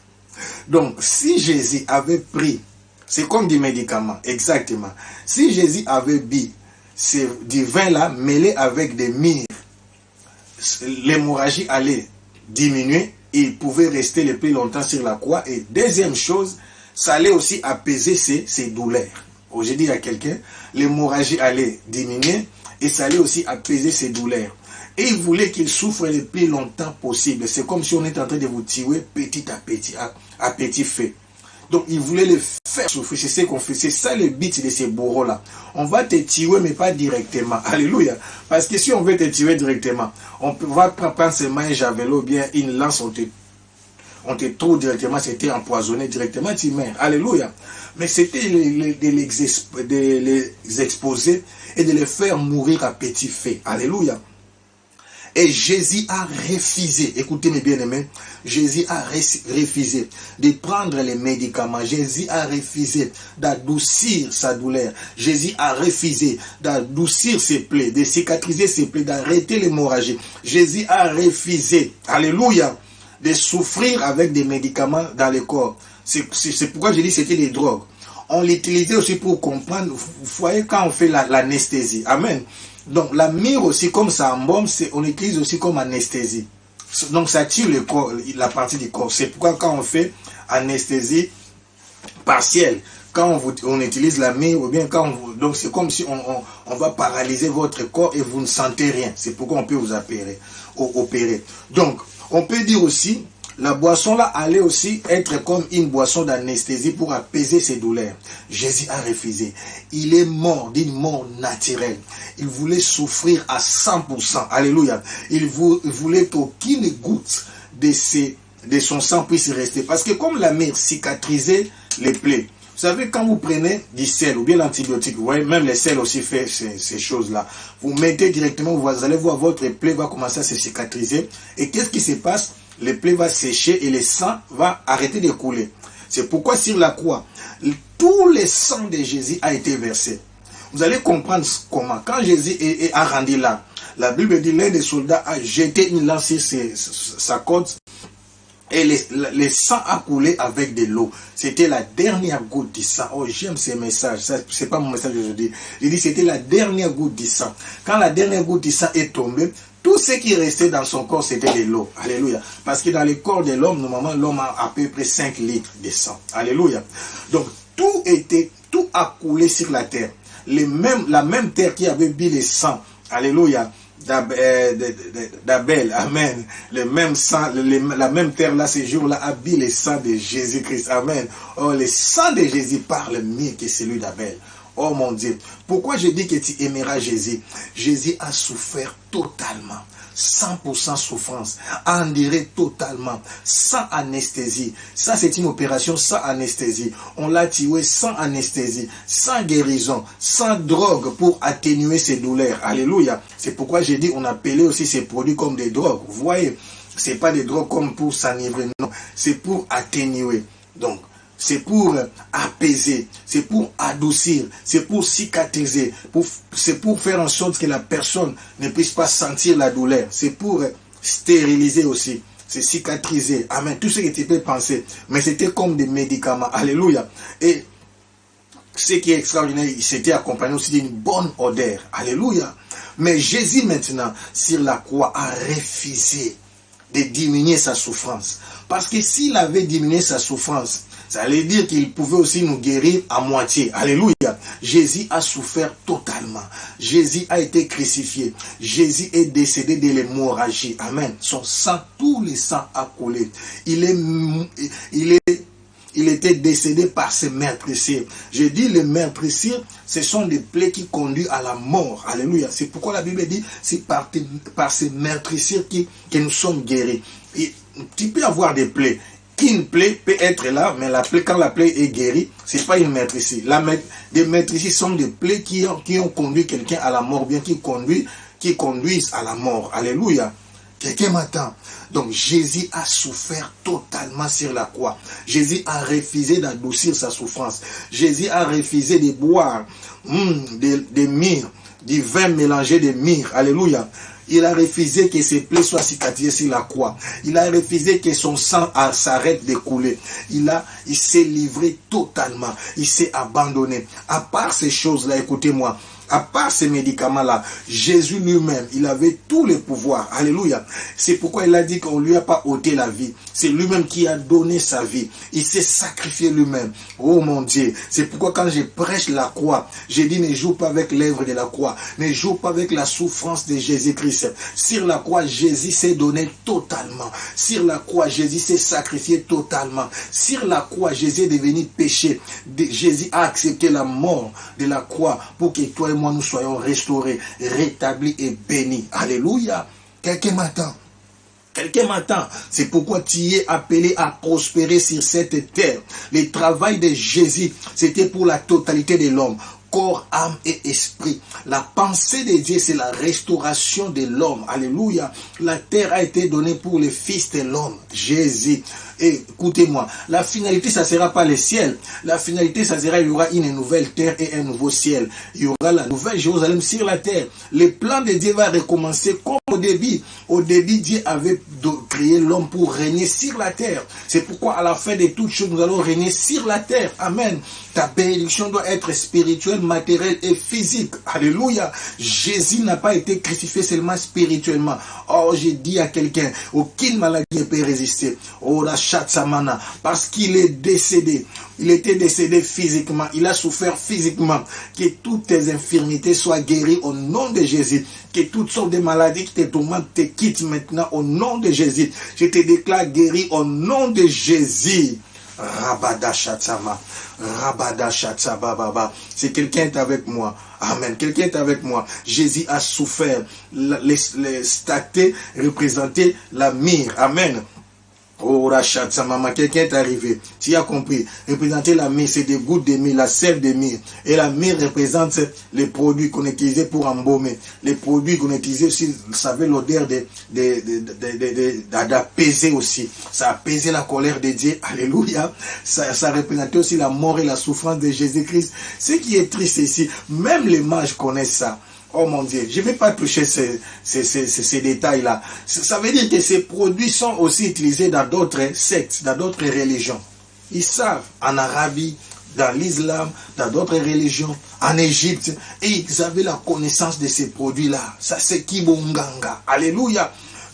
Donc, si Jésus avait pris, c'est comme des médicaments, exactement. Si Jésus avait bu du vin-là mêlé avec des myrrhes, l'hémorragie allait diminuer et il pouvait rester le plus longtemps sur la croix. Et deuxième chose, ça allait aussi apaiser ses douleurs. J'ai dit à quelqu'un, l'hémorragie allait diminuer et ça allait aussi apaiser ses douleurs. Et il voulait qu'il souffre le plus longtemps possible. C'est comme si on était en train de vous tuer petit à petit, à petit feu. Donc il voulait le faire souffrir. C'est ce qu'on fait. C'est ça le but de ces bourreaux-là. On va te tuer, mais pas directement. Alléluia. Parce que si on veut te tuer directement, on va prendre seulement un javelot, bien une lance, on te trouve directement, c'était empoisonné directement, tu meurs. Alléluia. Mais c'était de les exposer et de les faire mourir à petit feu. Alléluia. Et Jésus a refusé, écoutez mes bien-aimés, Jésus a refusé de prendre les médicaments. Jésus a refusé d'adoucir sa douleur. Jésus a refusé d'adoucir ses plaies, de cicatriser ses plaies, d'arrêter l'hémorragie. Jésus a refusé, alléluia, de souffrir avec des médicaments dans le corps. C'est pourquoi je dis que c'était des drogues. On l'utilisait aussi pour comprendre, vous voyez, quand on fait l'anesthésie. Amen. Donc la myrrhe aussi, comme ça embaume, on l'utilise aussi comme anesthésie. Donc ça tue le corps, la partie du corps. C'est pourquoi quand on fait anesthésie partielle, quand on utilise la myrrhe, ou bien quand donc c'est comme si on va paralyser votre corps et vous ne sentez rien. C'est pourquoi on peut vous opérer. Donc on peut dire aussi, la boisson là allait aussi être comme une boisson d'anesthésie pour apaiser ses douleurs. Jésus a refusé. Il est mort d'une mort naturelle. Il voulait souffrir à 100%. Alléluia. Il voulait qu'aucune goutte de son sang puisse rester. Parce que comme la mère cicatrisait les plaies, vous savez, quand vous prenez du sel ou bien l'antibiotique, vous voyez, même les sels aussi fait ces choses-là. Vous mettez directement, vous allez voir, votre plaie va commencer à se cicatriser. Et qu'est-ce qui se passe? Les plaies vont sécher et le sang va arrêter de couler. C'est pourquoi sur la croix, tout le sang de Jésus a été versé. Vous allez comprendre comment. Quand Jésus a rendu là, la Bible dit l'un des soldats a jeté une lance sur sa côte et le sang a coulé avec de l'eau. C'était la dernière goutte du sang. Oh, j'aime ces messages. Ce n'est pas mon message aujourd'hui. Je dis c'était la dernière goutte du sang. Quand la dernière goutte du sang est tombée, tout ce qui restait dans son corps, c'était de l'eau. Alléluia. Parce que dans le corps de l'homme, normalement, l'homme a à peu près 5 litres de sang. Alléluia. Donc, tout a coulé sur la terre. La même terre qui avait bu le sang. Alléluia. D'Abel. Amen. Le même sang, la même terre là, ce jour-là, a bu le sang de Jésus-Christ. Amen. Oh, le sang de Jésus parle mieux que celui d'Abel. Oh mon Dieu, pourquoi je dis que tu aimeras Jésus? Jésus a souffert totalement, 100% souffrance, enduré totalement, sans anesthésie. Ça c'est une opération sans anesthésie. On l'a tué sans anesthésie, sans guérison, sans drogue pour atténuer ses douleurs. Alléluia. C'est pourquoi j'ai dit on appelait aussi ces produits comme des drogues. Vous voyez, c'est pas des drogues comme pour s'enivrer, non. C'est pour atténuer. Donc, c'est pour apaiser, c'est pour adoucir, c'est pour cicatriser, c'est pour faire en sorte que la personne ne puisse pas sentir la douleur. C'est pour stériliser aussi, c'est cicatriser. Amen. Tout ce que tu peux penser. Mais c'était comme des médicaments. Alléluia. Et ce qui est extraordinaire, c'était accompagné aussi d'une bonne odeur. Alléluia. Mais Jésus maintenant, sur la croix, a refusé de diminuer sa souffrance. Parce que s'il avait diminué sa souffrance, ça allait dire qu'il pouvait aussi nous guérir à moitié. Alléluia. Jésus a souffert totalement. Jésus a été crucifié. Jésus est décédé de l'hémorragie. Amen. Son sang, tout le sang a coulé. Il était décédé par ses meurtrissures. Je dis les meurtrissures, ce sont des plaies qui conduisent à la mort. Alléluia. C'est pourquoi la Bible dit, c'est par ces meurtrissures que nous sommes guéris. Et tu peux avoir des plaies. Une plaie peut être là, mais quand la plaie est guérie, ce n'est pas une maîtrise. Des maîtrises sont des plaies qui ont conduit quelqu'un à la mort, bien qui conduisent à la mort. Alléluia. Quelqu'un m'attend. Donc Jésus a souffert totalement sur la croix. Jésus a refusé d'adoucir sa souffrance. Jésus a refusé de boire des myrrhes, du vin mélangé de myrrhe. Alléluia. Il a refusé que ses plaies soient cicatrisées sur la croix. Il a refusé que son sang s'arrête de couler. Il s'est livré totalement. Il s'est abandonné. À part ces choses-là, écoutez-moi, à part ces médicaments-là, Jésus lui-même, il avait tous les pouvoirs. Alléluia. C'est pourquoi il a dit qu'on ne lui a pas ôté la vie. C'est lui-même qui a donné sa vie. Il s'est sacrifié lui-même. Oh mon Dieu. C'est pourquoi quand je prêche la croix, je dis ne joue pas avec l'œuvre de la croix. Ne joue pas avec la souffrance de Jésus-Christ. Sur la croix, Jésus s'est donné totalement. Sur la croix, Jésus s'est sacrifié totalement. Sur la croix, Jésus est devenu péché. Jésus a accepté la mort de la croix pour que toi et moi nous soyons restaurés, rétablis et bénis. Alléluia. Quelqu'un m'attend. Quelqu'un m'attend. C'est pourquoi tu es appelé à prospérer sur cette terre. Le travail de Jésus, c'était pour la totalité de l'homme. corps, âme et esprit. La pensée de Dieu, c'est la restauration de l'homme. Alléluia. La terre a été donnée pour le Fils de l'homme, Jésus. Et écoutez-moi, la finalité, ça ne sera pas le ciel. La finalité, ça sera, il y aura une nouvelle terre et un nouveau ciel. Il y aura la nouvelle Jérusalem sur la terre. Le plan de Dieu va recommencer comme au début. Au début, Dieu avait créé l'homme pour régner sur la terre. C'est pourquoi à la fin de toutes choses, nous allons régner sur la terre. Amen. Ta bénédiction doit être spirituelle, matérielle et physique. Alléluia. Jésus n'a pas été crucifié seulement spirituellement. Oh, j'ai dit à quelqu'un, aucune maladie ne peut résister. Oh, la Chatsamana, parce qu'il est décédé. Il était décédé physiquement. Il a souffert physiquement. Que toutes tes infirmités soient guéries au nom de Jésus. Que toutes sortes de maladies qui te tourmentent te quittent maintenant au nom de Jésus. Je te déclare guéri au nom de Jésus. Rabada Shatsama, Rabada Shatsababa. C'est quelqu'un est avec moi. Amen. Quelqu'un est avec moi. Jésus a souffert. Les statues représentaient la myrrhe. Amen. Oh, Rachat, sa maman, quelqu'un est arrivé. Tu as compris. Représenter la myrrhe, c'est des gouttes de myrrhe, la sève de myrrhe. Et la myrrhe représente les produits qu'on utilisait pour embaumer. Les produits qu'on utilisait aussi, vous savez, l'odeur d'apaiser aussi. Ça apaisait la colère de Dieu. Alléluia. Ça représentait aussi la mort et la souffrance de Jésus-Christ. Ce qui est triste ici, même les mages connaissent ça. Oh mon Dieu, je ne vais pas toucher ces détails-là. Ça veut dire que ces produits sont aussi utilisés dans d'autres sectes, dans d'autres religions. Ils savent, en Arabie, dans l'islam, dans d'autres religions, en Égypte, et ils avaient la connaissance de ces produits-là. Ça c'est Kibonganga. Alléluia.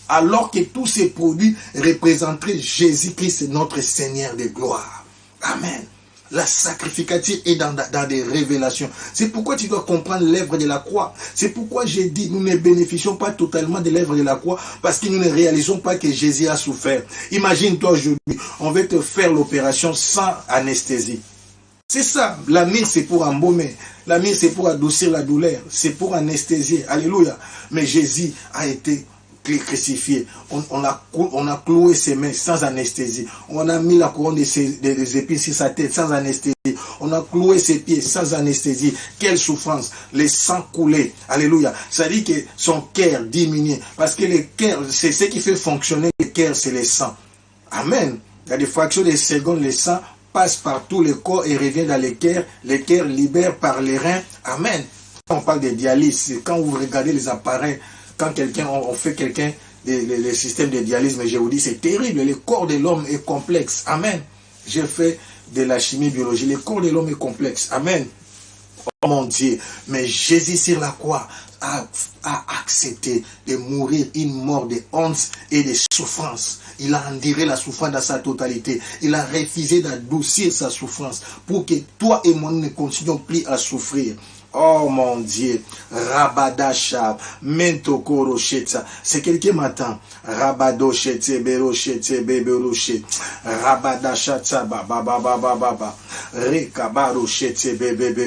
Alors que tous ces produits représenteraient Jésus-Christ, notre Seigneur de gloire. Amen. La sacrificature est dans des révélations. C'est pourquoi tu dois comprendre l'œuvre de la croix. C'est pourquoi j'ai dit, nous ne bénéficions pas totalement de l'œuvre de la croix parce que nous ne réalisons pas que Jésus a souffert. Imagine-toi aujourd'hui, on va te faire l'opération sans anesthésie. C'est ça, la myrrhe c'est pour embaumer. La myrrhe c'est pour adoucir la douleur. C'est pour anesthésier. Alléluia. Mais Jésus a été crucifié. On a cloué ses mains sans anesthésie. On a mis la couronne des épines sur sa tête sans anesthésie. On a cloué ses pieds sans anesthésie. Quelle souffrance. Les sangs coulaient. Alléluia. Ça dit que son cœur diminuait. Parce que le cœur, c'est ce qui fait fonctionner le cœur, c'est le sang. Amen. Il y a des fractions de secondes, le sang passe par tout le corps et revient dans le cœur. Le cœur libère par les reins. Amen. Quand on parle de dialyse, quand vous regardez les appareils, quand on fait quelqu'un, le système de dialyse, mais je vous dis, c'est terrible. Le corps de l'homme est complexe. Amen. J'ai fait de la chimie biologique. Le corps de l'homme est complexe. Amen. Oh mon Dieu. Mais Jésus sur la croix a accepté de mourir une mort de honte et de souffrance. Il a enduré la souffrance dans sa totalité. Il a refusé d'adoucir sa souffrance pour que toi et moi ne continuions plus à souffrir. Oh mon Dieu, Rabadasha, Mentokoro Shetsa. C'est quelqu'un m'attend. Rabado Shetse, Bero Shetse, Bebero Shetse. Rabadasha, Baba, Rekabaro Shetse, Bebe.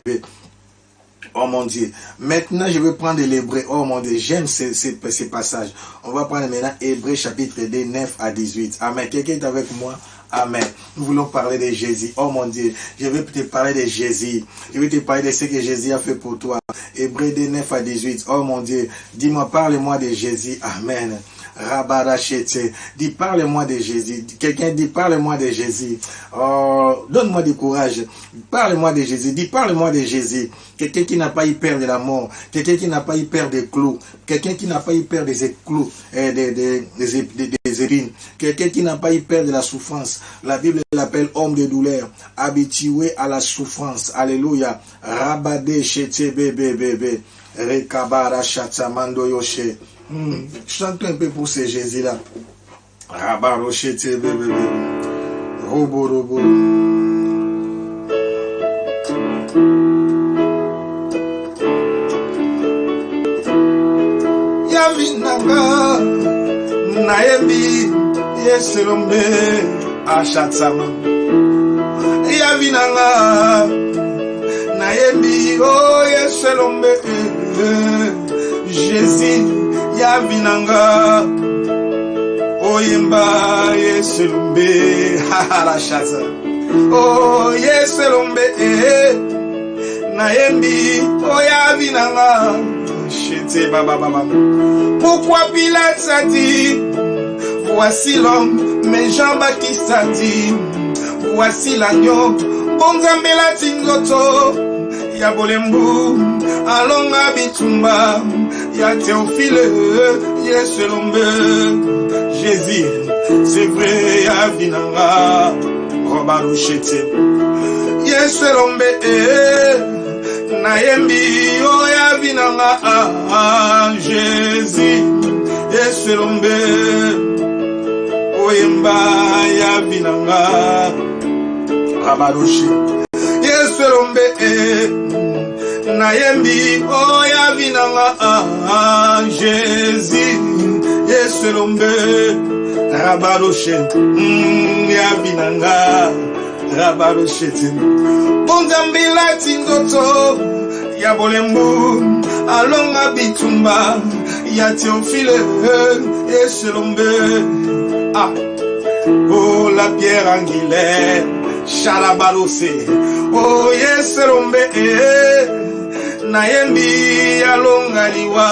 Oh mon Dieu. Maintenant, je vais prendre l'hébreu. Oh mon Dieu, j'aime ces passages. On va prendre maintenant Hébreu chapitre 2, 9 à 18. Amen. Quelqu'un est avec moi? Amen. Nous voulons parler de Jésus. Oh mon Dieu, je vais te parler de Jésus. Je vais te parler de ce que Jésus a fait pour toi. Hébreux 2, 9 à 18. Oh mon Dieu, dis-moi, parle-moi de Jésus. Amen. Rabarachete. Dis, parle-moi de Jésus. Quelqu'un dit, parle-moi de Jésus. Oh, donne-moi du courage. Parle-moi de Jésus. Dis, parle-moi de Jésus. Quelqu'un qui n'a pas eu peur de la mort. Quelqu'un qui n'a pas eu peur des clous. Quelqu'un qui n'a pas eu peur des clous, des épines. Quelqu'un qui n'a pas eu peur de la souffrance. La Bible l'appelle homme de douleur. Habitué à la souffrance. Alléluia. Rabade chete bébé. Rekabara chatsamando yoshe. Chante un peu pour ce Jésus-là. Rabaro chete bébé. Robo. Yavinanga naebi yeselombe achatsama. Yavinanga naebi oh yeselombe Jésus. Yavinanga oyemba yeselombe la chasse. Oh yeselombe Naembi, oya vinanga. Chete baba baba. Pourquoi Pilate a dit, voici l'homme, mais Jean-Baptiste a dit, voici l'agneau, bon zambela tingoto, ya bolembu, alonga bitumba, ya Théophile, Yesu lombe, Jésus, c'est vrai, ya vinanga, robaruchete, Yesu lombe, naembi, oya vinanga, Jésus, Yesu lombe, oyemba ya vinanga, rabaroshi, Yesu lombe, naembi, oya vinanga, Jésus, Yesu lombe, rabaroshi, ya vinanga, rabaroshi, bonzambila tingoto, ya bolembu, alonga bitumba, ya Théophile, Yesu lombe, ah, oh la pierre angulaire, chalabalose, oh Yesu lombe, naembi, alonga liwa,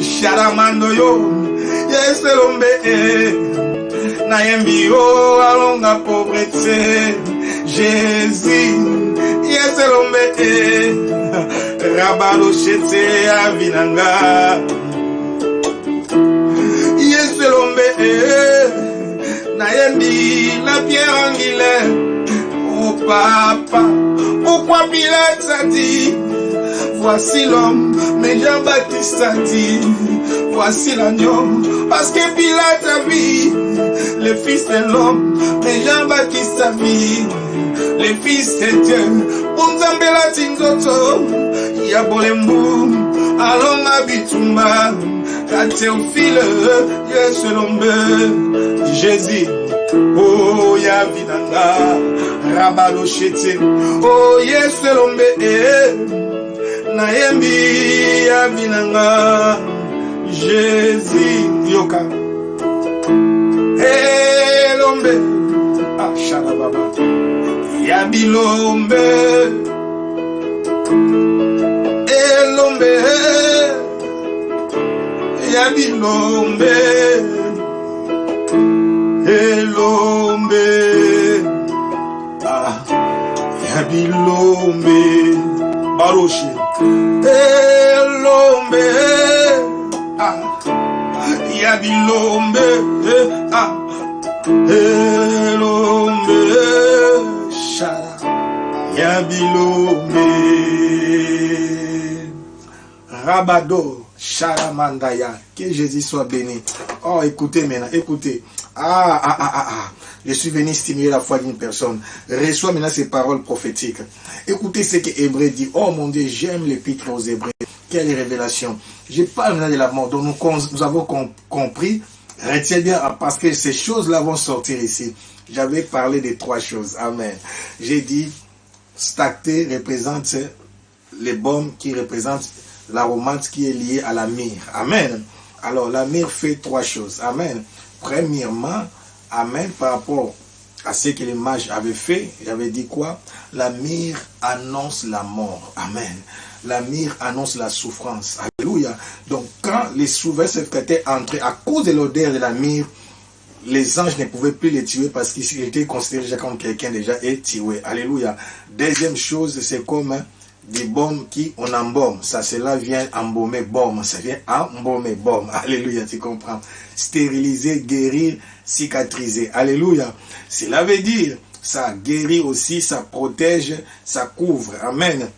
chalamando yo, Yesu lombe, naembi, oh alonga pauvreté, Jésus, Yesu lombe, Rabalochete avinanga, Yesu lombe, naembi la pierre angulaire, oh papa, pourquoi Pilate a dit, voici l'homme, mais Jean-Baptiste a dit, voici l'agneau, parce que Pilate a vu le fils de l'homme, mais Jean-Baptiste a vu le fils de Dieu, Bonzambela tingoto, ya bolembu, alonga bitumba, ya Théophile, Yesu lombe, Jésus, oh ya vinanga, rabalochete, oh Yesu lombe, naembi ya vinanga, Jésus, yoka, hey lombe, ah shalababa, ya bilombe, elombe, ya bilombe, elombe, ah, ya bilombe, baroshi, elombe, ah, ya bilombe, ah, elombe, shara, ya bilombe, rabado, shara mandaya, que Jésus soit béni. Oh, écoutez maintenant, écoutez. Je suis venu stimuler la foi d'une personne. Reçois maintenant ces paroles prophétiques. Écoutez ce que Hébreu dit. Oh mon Dieu, j'aime l'épître aux Hébreux. Quelle révélation. Je parle maintenant de la mort. Donc nous avons compris. Retiens bien, parce que ces choses-là vont sortir ici. J'avais parlé de 3 choses. Amen. J'ai dit, stacté représente les baumes qui représentent l'aromate qui est lié à la myrrhe. Amen. Alors la myrrhe fait 3 choses. Amen. Premièrement, amen, par rapport à ce que les mages avaient fait, j'avais dit quoi? La myrrhe annonce la mort. Amen. La myrrhe annonce la souffrance. Alléluia. Donc, quand les souverains se étaient entrés à cause de l'odeur de la myrrhe, les anges ne pouvaient plus les tuer parce qu'ils étaient considérés déjà comme quelqu'un déjà est tué. Alléluia. Deuxième chose, c'est comme des baumes qui on embaume. Ça, cela vient embaumer, baume. Ça vient embaumer, baume. Alléluia, tu comprends. Stériliser, guérir, cicatriser. Alléluia. Cela veut dire, ça guérit aussi, ça protège, ça couvre. Amen.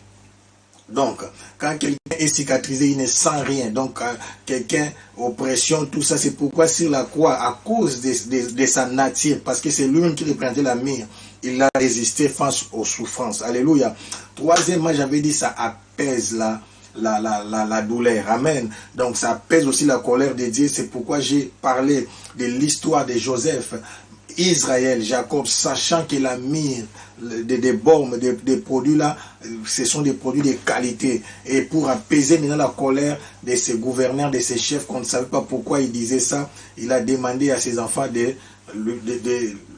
Donc, quand quelqu'un est cicatrisé, il ne sent rien. Donc, quelqu'un, oppression, tout ça, c'est pourquoi sur la croix, à cause de sa nature, parce que c'est lui qui représentait la myrrhe, il a résisté face aux souffrances. Alléluia. Troisièmement, j'avais dit, ça apaise la douleur. Amen. Donc, ça apaise aussi la colère de Dieu. C'est pourquoi j'ai parlé de l'histoire de Joseph. Israël, Jacob, sachant que la myrrhe, des baumes, des produits là, ce sont des produits de qualité. Et pour apaiser maintenant la colère de ses gouverneurs, de ses chefs, qu'on ne savait pas pourquoi il disait ça, il a demandé à ses enfants de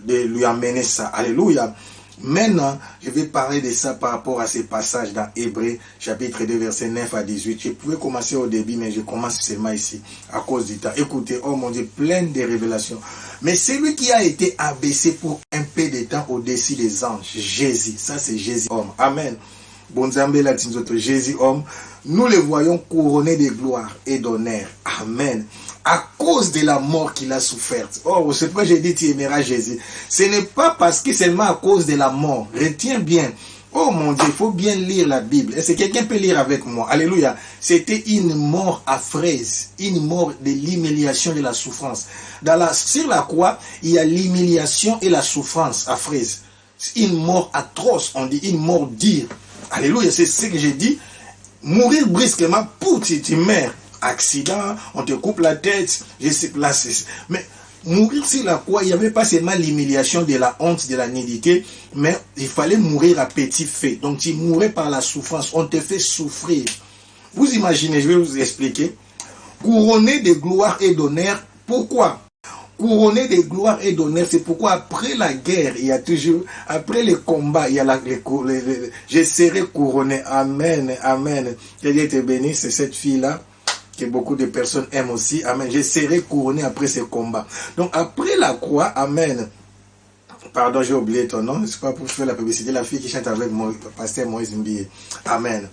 lui amener ça. Alléluia. Maintenant, je vais parler de ça par rapport à ces passages dans Hébreux, chapitre 2, verset 9 à 18. Je pouvais commencer au début, mais je commence seulement ici, à cause du temps. Écoutez, oh mon Dieu, plein de révélations. Mais celui qui a été abaissé pour un peu de temps au-dessus des anges, Jésus, ça c'est Jésus homme. Amen. Bon Zambé, là, Jésus homme, nous le voyons couronné de gloire et d'honneur. Amen. À cause de la mort qu'il a soufferte. Oh, c'est pourquoi j'ai dit tu aimeras Jésus. Ce n'est pas parce que seulement à cause de la mort. Retiens bien. Oh mon Dieu, il faut bien lire la Bible. Est-ce que quelqu'un peut lire avec moi? Alléluia. C'était une mort affreuse. Une mort de l'humiliation et de la souffrance. Sur la croix, il y a l'humiliation et la souffrance affreuse. Une mort atroce, on dit une mort dure. Alléluia, c'est ce que j'ai dit. Mourir brusquement, pour tu meurs. Accident, on te coupe la tête, je sais pas, mais mourir sur la croix, il n'y avait pas seulement l'humiliation de la honte, de la nudité, mais il fallait mourir à petit feu. Donc tu mourais par la souffrance, on te fait souffrir. Vous imaginez, je vais vous expliquer. Couronné de gloire et d'honneur, pourquoi? Couronné de gloire et d'honneur, c'est pourquoi après la guerre, il y a toujours, après les combats, il y a je serai couronné. Amen, amen. Que Dieu te bénisse, c'est cette fille-là que beaucoup de personnes aiment aussi. Amen. Je serai couronné après ces combats. Donc après la croix, amen. Pardon, j'ai oublié ton nom. C'est pas pour faire la publicité. La fille qui chante avec moi, pasteur Moïse Mbié. Amen.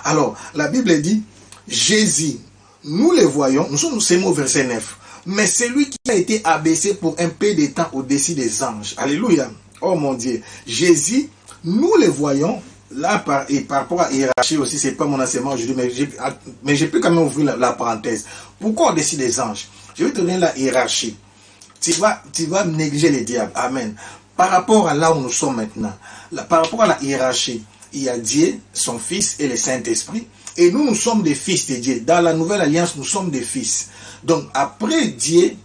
Alors, la Bible dit, Jésus, nous le voyons, nous sommes ces mots verset 9. Mais celui qui a été abaissé pour un peu de temps au-dessus des anges. Alléluia. Oh mon Dieu. Jésus, nous le voyons. Là, par rapport à hiérarchie aussi, c'est pas mon enseignement aujourd'hui, mais je peux quand même ouvrir la parenthèse. Pourquoi au-dessus des anges? Je vais te donner la hiérarchie. Tu vas négliger les diables. Amen. Par rapport à là où nous sommes maintenant, par rapport à la hiérarchie, il y a Dieu, son Fils et le Saint-Esprit. Et nous sommes des fils de Dieu. Dans la nouvelle alliance, nous sommes des fils. Donc, après Dieu,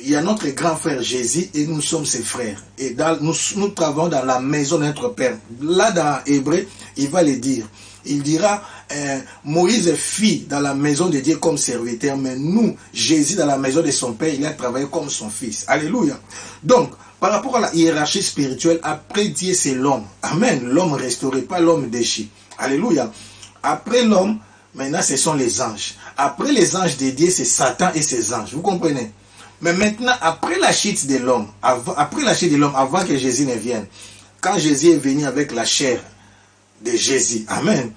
il y a notre grand frère Jésus et nous sommes ses frères. Et nous travaillons dans la maison de notre Père. Là, dans Hébreux, il va le dire. Il dira, Moïse fit dans la maison de Dieu comme serviteur, mais nous, Jésus, dans la maison de son Père, il a travaillé comme son fils. Alléluia. Donc, par rapport à la hiérarchie spirituelle, après Dieu, c'est l'homme. Amen. L'homme restauré, pas l'homme déchu. Alléluia. Après l'homme, maintenant, ce sont les anges. Après les anges de Dieu, c'est Satan et ses anges. Vous comprenez? Mais maintenant, après la chute de l'homme, avant que Jésus ne vienne, quand Jésus est venu avec la chair de Jésus, amen,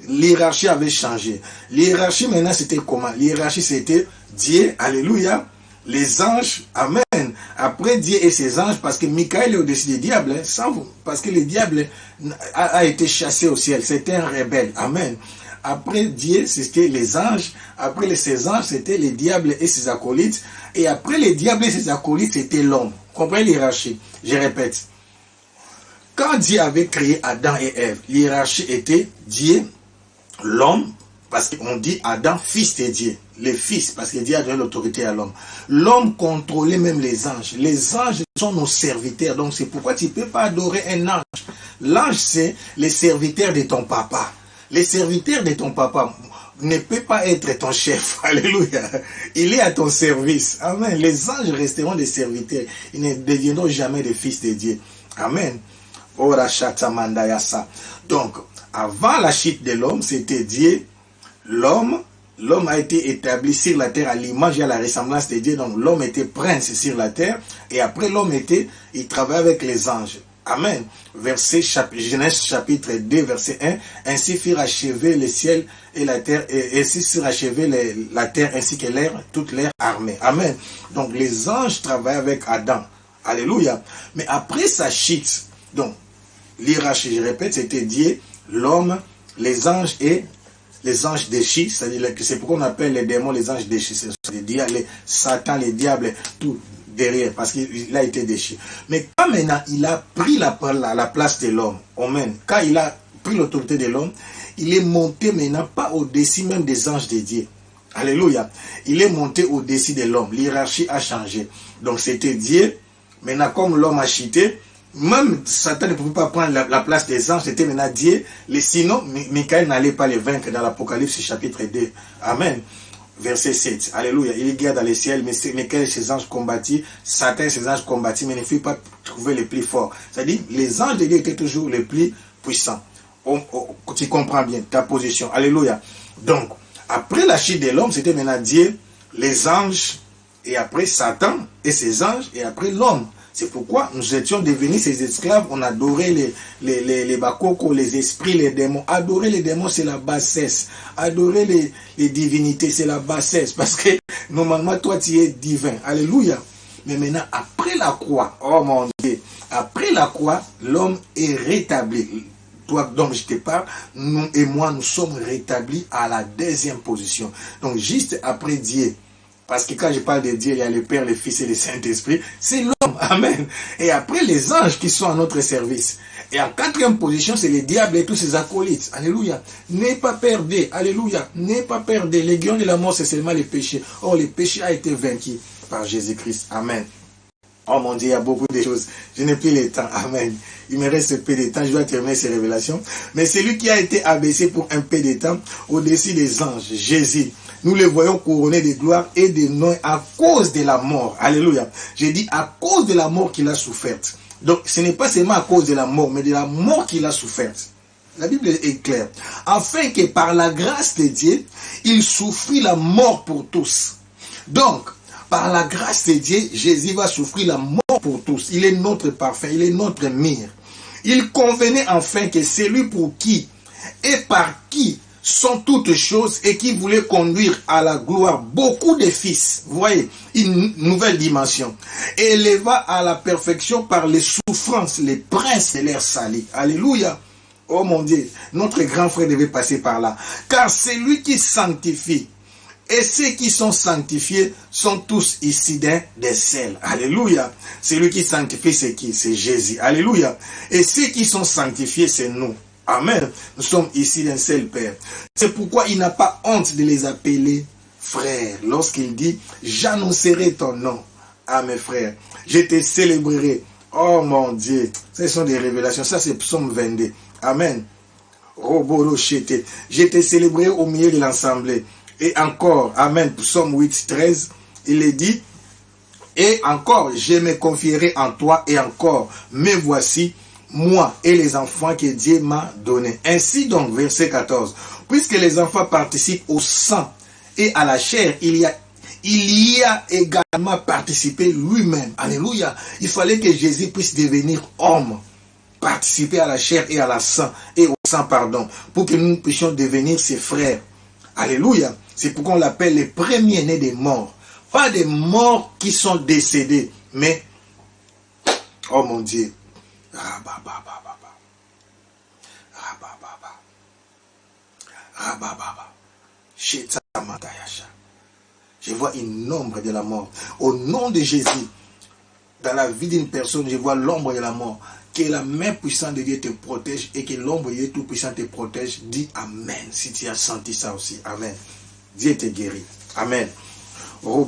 l'hiérarchie avait changé. L'hiérarchie maintenant, c'était comment? L'hiérarchie, c'était Dieu, alléluia, les anges, amen. Après Dieu et ses anges, parce que Michael est au-dessus des diables, hein, sans vous, parce que le diable a été chassé au ciel, c'était un rebelle, amen. Après Dieu, c'était les anges. Après ces anges, c'était les diables et ses acolytes. Et après les diables et ses acolytes, c'était l'homme. Comprenez l'hiérarchie? Je répète. Quand Dieu avait créé Adam et Ève, l'hiérarchie était Dieu, l'homme, parce qu'on dit Adam, fils de Dieu. Les fils, parce que Dieu a donné l'autorité à l'homme. L'homme contrôlait même les anges. Les anges sont nos serviteurs. Donc c'est pourquoi tu ne peux pas adorer un ange. L'ange, c'est les serviteurs de ton papa. Les serviteurs de ton papa ne peut pas être ton chef. Alléluia. Il est à ton service. Amen. Les anges resteront des serviteurs. Ils ne deviendront jamais des fils de Dieu. Amen. Donc, avant la chute de l'homme, c'était Dieu. L'homme a été établi sur la terre à l'image et à la ressemblance de Dieu. Donc, l'homme était prince sur la terre. Et après, il travaillait avec les anges. Amen. Genèse chapitre 2, verset 1. Ainsi furent achevés le ciel et la terre, et ainsi furent achevés la terre ainsi que l'air, toute l'air armée. Amen. Donc les anges travaillaient avec Adam. Alléluia. Mais après sa chute, donc l'hiérarchie, je répète, c'était Dieu, l'homme, les anges et les anges déchus. C'est-à-dire que c'est pourquoi on appelle les démons les anges déchus. C'est les Satan, les diables, tout. Derrière, parce qu'il a été déchu. Mais quand maintenant il a pris la place de l'homme, amen. Quand il a pris l'autorité de l'homme, il est monté maintenant pas au-dessus même des anges de Dieu. Alléluia. Il est monté au-dessus de l'homme. L'hiérarchie a changé. Donc c'était Dieu. Maintenant comme l'homme a chuté, même Satan ne pouvait pas prendre la place des anges, c'était maintenant Dieu. Sinon, Michael n'allait pas les vaincre dans l'Apocalypse chapitre 2. Amen. verset 7. Alléluia. Il est guerre dans les ciels, mais lesquels ses anges combattit, Satan ses anges combattit, mais ne fut pas trouvé les plus forts. C'est-à-dire, les anges de Dieu étaient toujours les plus puissants. Tu comprends bien ta position. Alléluia. Donc, après la chute de l'homme, c'était maintenant Dieu, les anges, et après Satan et ses anges, et après l'homme. C'est pourquoi nous étions devenus ces esclaves, on adorait les bakoko, les esprits, les démons. Adorer les démons, c'est la bassesse. Adorer les divinités, c'est la bassesse. Parce que normalement, toi, tu es divin. Alléluia. Mais maintenant, après la croix, oh mon Dieu, après la croix, l'homme est rétabli. Toi, dont je te parle, nous et moi, nous sommes rétablis à la deuxième position. Donc, juste après Dieu. Parce que quand je parle de Dieu, il y a le Père, le Fils et le Saint-Esprit. C'est l'homme. Amen. Et après, les anges qui sont à notre service. Et en quatrième position, c'est le diable et tous ses acolytes. Alléluia. N'aie pas perdu. Alléluia. N'aie pas perdu. Les guerres de la mort, c'est seulement les péchés. Or, le péché a été vaincu par Jésus-Christ. Amen. Oh mon Dieu, il y a beaucoup de choses. Je n'ai plus le temps. Amen. Il me reste un peu de temps. Je dois terminer ces révélations. Mais celui qui a été abaissé pour un peu de temps au-dessus des anges, Jésus, nous le voyons couronné de gloire et de nom à cause de la mort. Alléluia. J'ai dit à cause de la mort qu'il a soufferte. Donc, ce n'est pas seulement à cause de la mort, mais de la mort qu'il a soufferte. La Bible est claire. Afin que par la grâce de Dieu, il souffrit la mort pour tous. Donc, par la grâce de Dieu, Jésus va souffrir la mort pour tous. Il est notre parfum, il est notre mire. Il convenait enfin que celui pour qui et par qui sont toutes choses et qui voulait conduire à la gloire beaucoup de fils. Vous voyez, une nouvelle dimension. Éleva à la perfection par les souffrances, les princes de l'air sali. Alléluia. Oh mon Dieu, notre grand frère devait passer par là. Car c'est lui qui sanctifie. Et ceux qui sont sanctifiés sont tous ici des sels. Alléluia. Celui qui sanctifie, c'est qui? C'est Jésus. Alléluia. Et ceux qui sont sanctifiés, c'est nous. Amen. Nous sommes ici d'un seul Père. C'est pourquoi il n'a pas honte de les appeler frères. Lorsqu'il dit, j'annoncerai ton nom à mes frères. Je te célébrerai. Oh mon Dieu. Ce sont des révélations. Ça, c'est Psaume 22. Amen. Je te célébrerai au milieu de l'assemblée. Et encore, amen, Psaume 8, 13, il est dit, et encore, je me confierai en toi, et encore, me voici, moi et les enfants que Dieu m'a donnés. Ainsi donc, verset 14, puisque les enfants participent au sang et à la chair, il y a également participé lui-même. Alléluia. Il fallait que Jésus puisse devenir homme, participer à la chair et à la sang, et au sang, pardon, pour que nous puissions devenir ses frères. Alléluia. C'est pourquoi on l'appelle les premiers-nés des morts. Pas des morts qui sont décédés, mais, oh mon Dieu, je vois une ombre de la mort. Au nom de Jésus, dans la vie d'une personne, je vois l'ombre de la mort. Que la main puissante de Dieu te protège et que l'ombre de Dieu tout puissant te protège. Dis Amen si tu as senti ça aussi. Amen. Dieu te guérit. Amen. Nous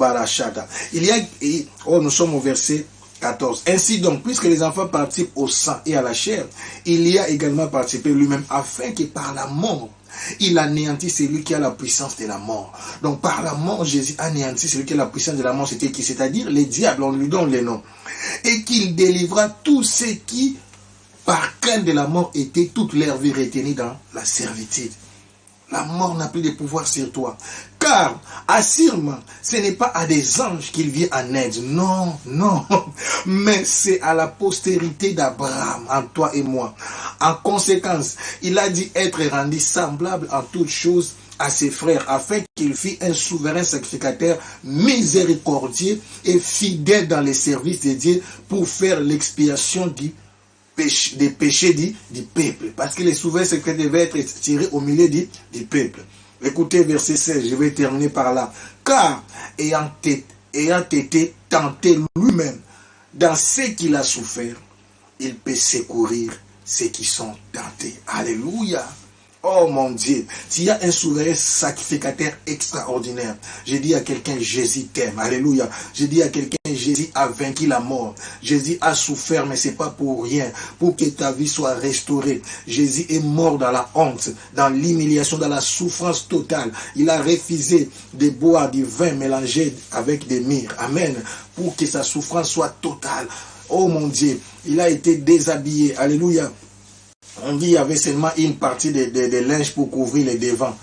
sommes au verset 14. Ainsi donc, puisque les enfants participent au sang et à la chair, il y a également participé lui-même afin que par la mort, il anéantit celui qui a la puissance de la mort. Donc par la mort, Jésus anéantit celui qui a la puissance de la mort. C'était qui? C'est-à-dire les diables, on lui donne les noms. Et qu'il délivra tous ceux qui, par crainte de la mort, étaient toute leur vie retenus dans la servitude. La mort n'a plus de pouvoir sur toi. Car, assurément, ce n'est pas à des anges qu'il vient en aide. Non, non. Mais c'est à la postérité d'Abraham, en toi et moi. En conséquence, il a dit être rendu semblable en toutes choses à ses frères, afin qu'il fît un souverain sacrificateur miséricordieux et fidèle dans les services de Dieu pour faire l'expiation des péchés du peuple. Parce que les souverains secrets devaient être tirés au milieu du peuple. Écoutez verset 16, je vais terminer par là. Car, ayant été tenté lui-même dans ce qu'il a souffert, il peut secourir ceux qui sont tentés. Alléluia. Oh mon Dieu, s'il y a un souverain sacrificateur extraordinaire, je dis à quelqu'un, Jésus t'aime. Alléluia. Je dis à quelqu'un, bien, Jésus a vaincu la mort. Jésus a souffert, mais c'est pas pour rien. Pour que ta vie soit restaurée. Jésus est mort dans la honte, dans l'humiliation, dans la souffrance totale. Il a refusé de boire du vin mélangé avec des myrrhes. Amen. Pour que sa souffrance soit totale. Oh mon Dieu, il a été déshabillé. Alléluia. On dit qu'il y avait seulement une partie de linge pour couvrir les devants.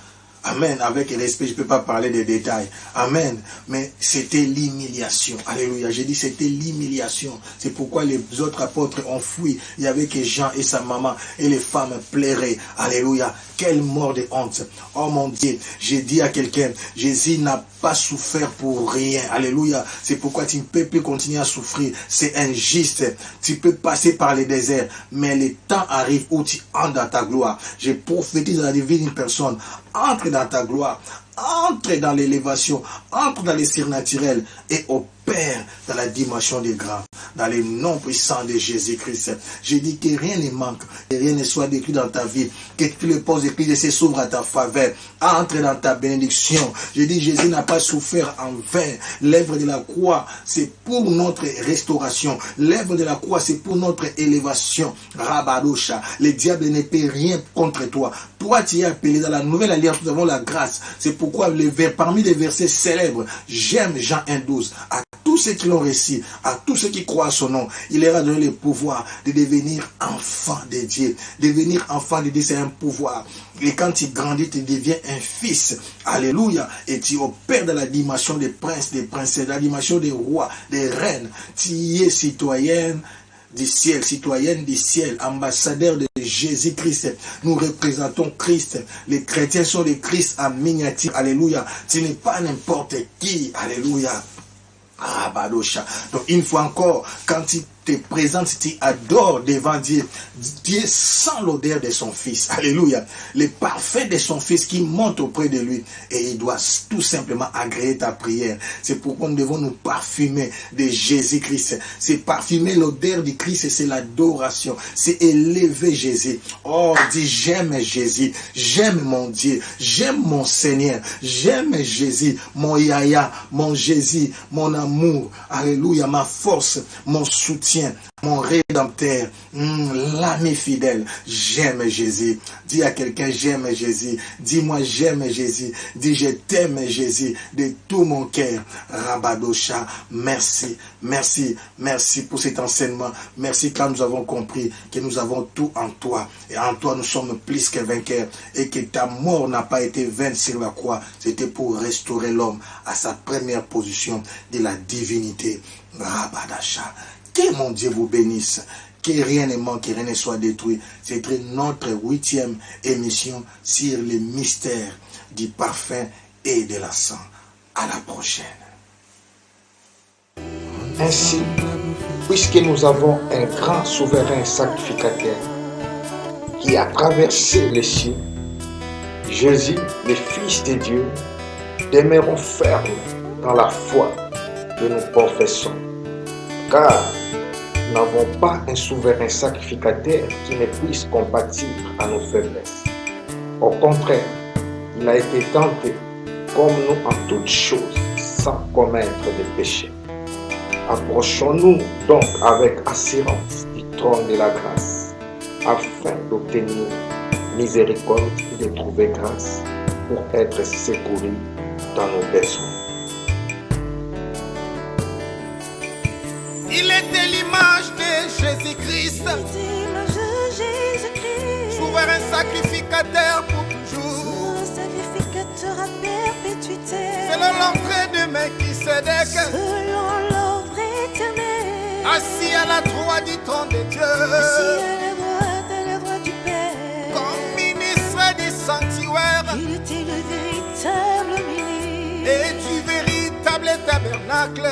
Amen. Avec respect, je ne peux pas parler des détails. Amen. Mais c'était l'humiliation. Alléluia. J'ai dit c'était l'humiliation. C'est pourquoi les autres apôtres ont fui. Il y avait que Jean et sa maman et les femmes pleuraient. Alléluia. Quelle mort de honte. Oh mon Dieu. J'ai dit à quelqu'un, Jésus n'a pas souffert pour rien. Alléluia. C'est pourquoi tu ne peux plus continuer à souffrir. C'est injuste. Tu peux passer par les déserts. Mais le temps arrive où tu entres dans ta gloire. Je prophétise à la divine personne. Entre dans ta gloire, entre dans l'élévation, entre dans les surnaturels et opère dans la dimension des grands, dans les noms puissants de Jésus-Christ. Je dis que rien ne manque, que rien ne soit décrit dans ta vie, que tous les postes de Christ s'ouvrent à ta faveur, entre dans ta bénédiction. Je dis Jésus n'a pas souffert en vain. L'œuvre de la croix, c'est pour notre restauration. L'œuvre de la croix, c'est pour notre élévation. Rabadosha, le diable ne peut rien contre toi. Toi, tu es appelé dans la nouvelle alliance, nous avons la grâce. C'est pourquoi parmi les versets célèbres, j'aime Jean 1,12. À tous ceux qui l'ont reçu, à tous ceux qui croient à son nom, il leur a donné le pouvoir de devenir enfants de Dieu. Devenir enfant de Dieu, c'est un pouvoir. Et quand tu grandis, tu deviens un fils. Alléluia. Et tu opères dans la dimension des princes, des princesses, la dimension des rois, des reines. Tu es citoyenne du ciel, citoyenne du ciel, ambassadeur de Jésus-Christ. Nous représentons Christ. Les chrétiens sont les Christ en miniature. Alléluia. Tu n'es pas n'importe qui. Alléluia. Rabadosha. Donc une fois encore, quand tu te présentes, tu adores devant Dieu. Dieu sent l'odeur de son fils. Alléluia. Le parfait de son fils qui monte auprès de lui. Et il doit tout simplement agréer ta prière. C'est pourquoi nous devons nous parfumer de Jésus-Christ. C'est parfumer l'odeur du Christ, c'est l'adoration. C'est élever Jésus. Oh, dis j'aime Jésus. J'aime mon Dieu. J'aime mon Seigneur. J'aime Jésus. Mon Yahya, mon Jésus, mon amour. Alléluia. Ma force, mon soutien. Mon rédempteur, l'ami fidèle, j'aime Jésus. Dis à quelqu'un, j'aime Jésus. Dis-moi, j'aime Jésus. Dis, je t'aime Jésus de tout mon cœur. Rabadosha, merci, merci, merci pour cet enseignement. Merci quand nous avons compris que nous avons tout en toi. Et en toi, nous sommes plus que vainqueurs. Et que ta mort n'a pas été vaine sur la croix. C'était pour restaurer l'homme à sa première position de la divinité. Rabadasha. Que mon Dieu vous bénisse, que rien ne manque, que rien ne soit détruit. C'était notre 8e émission sur les mystères du parfum et de la sang. À la prochaine. Ainsi, puisque nous avons un grand souverain sacrificateur qui a traversé les cieux, Jésus, le Fils de Dieu, demeurons fermes dans la foi que nous professons. Car nous n'avons pas un souverain sacrificateur qui ne puisse compatir à nos faiblesses. Au contraire, il a été tenté comme nous en toutes choses, sans commettre de péché. Approchons-nous donc avec assurance du trône de la grâce, afin d'obtenir miséricorde et de trouver grâce pour être secourus dans nos besoins. Il était l'image de Jésus-Christ, souverain sacrificateur pour toujours, sacrificateur à perpétuité, selon l'entrée de Melchisédek, selon l'ordre éternel, assis à la droite du trône de Dieu, assis à la droite du Père, comme ministre du sanctuaire, il était le véritable ministre et du véritable tabernacle,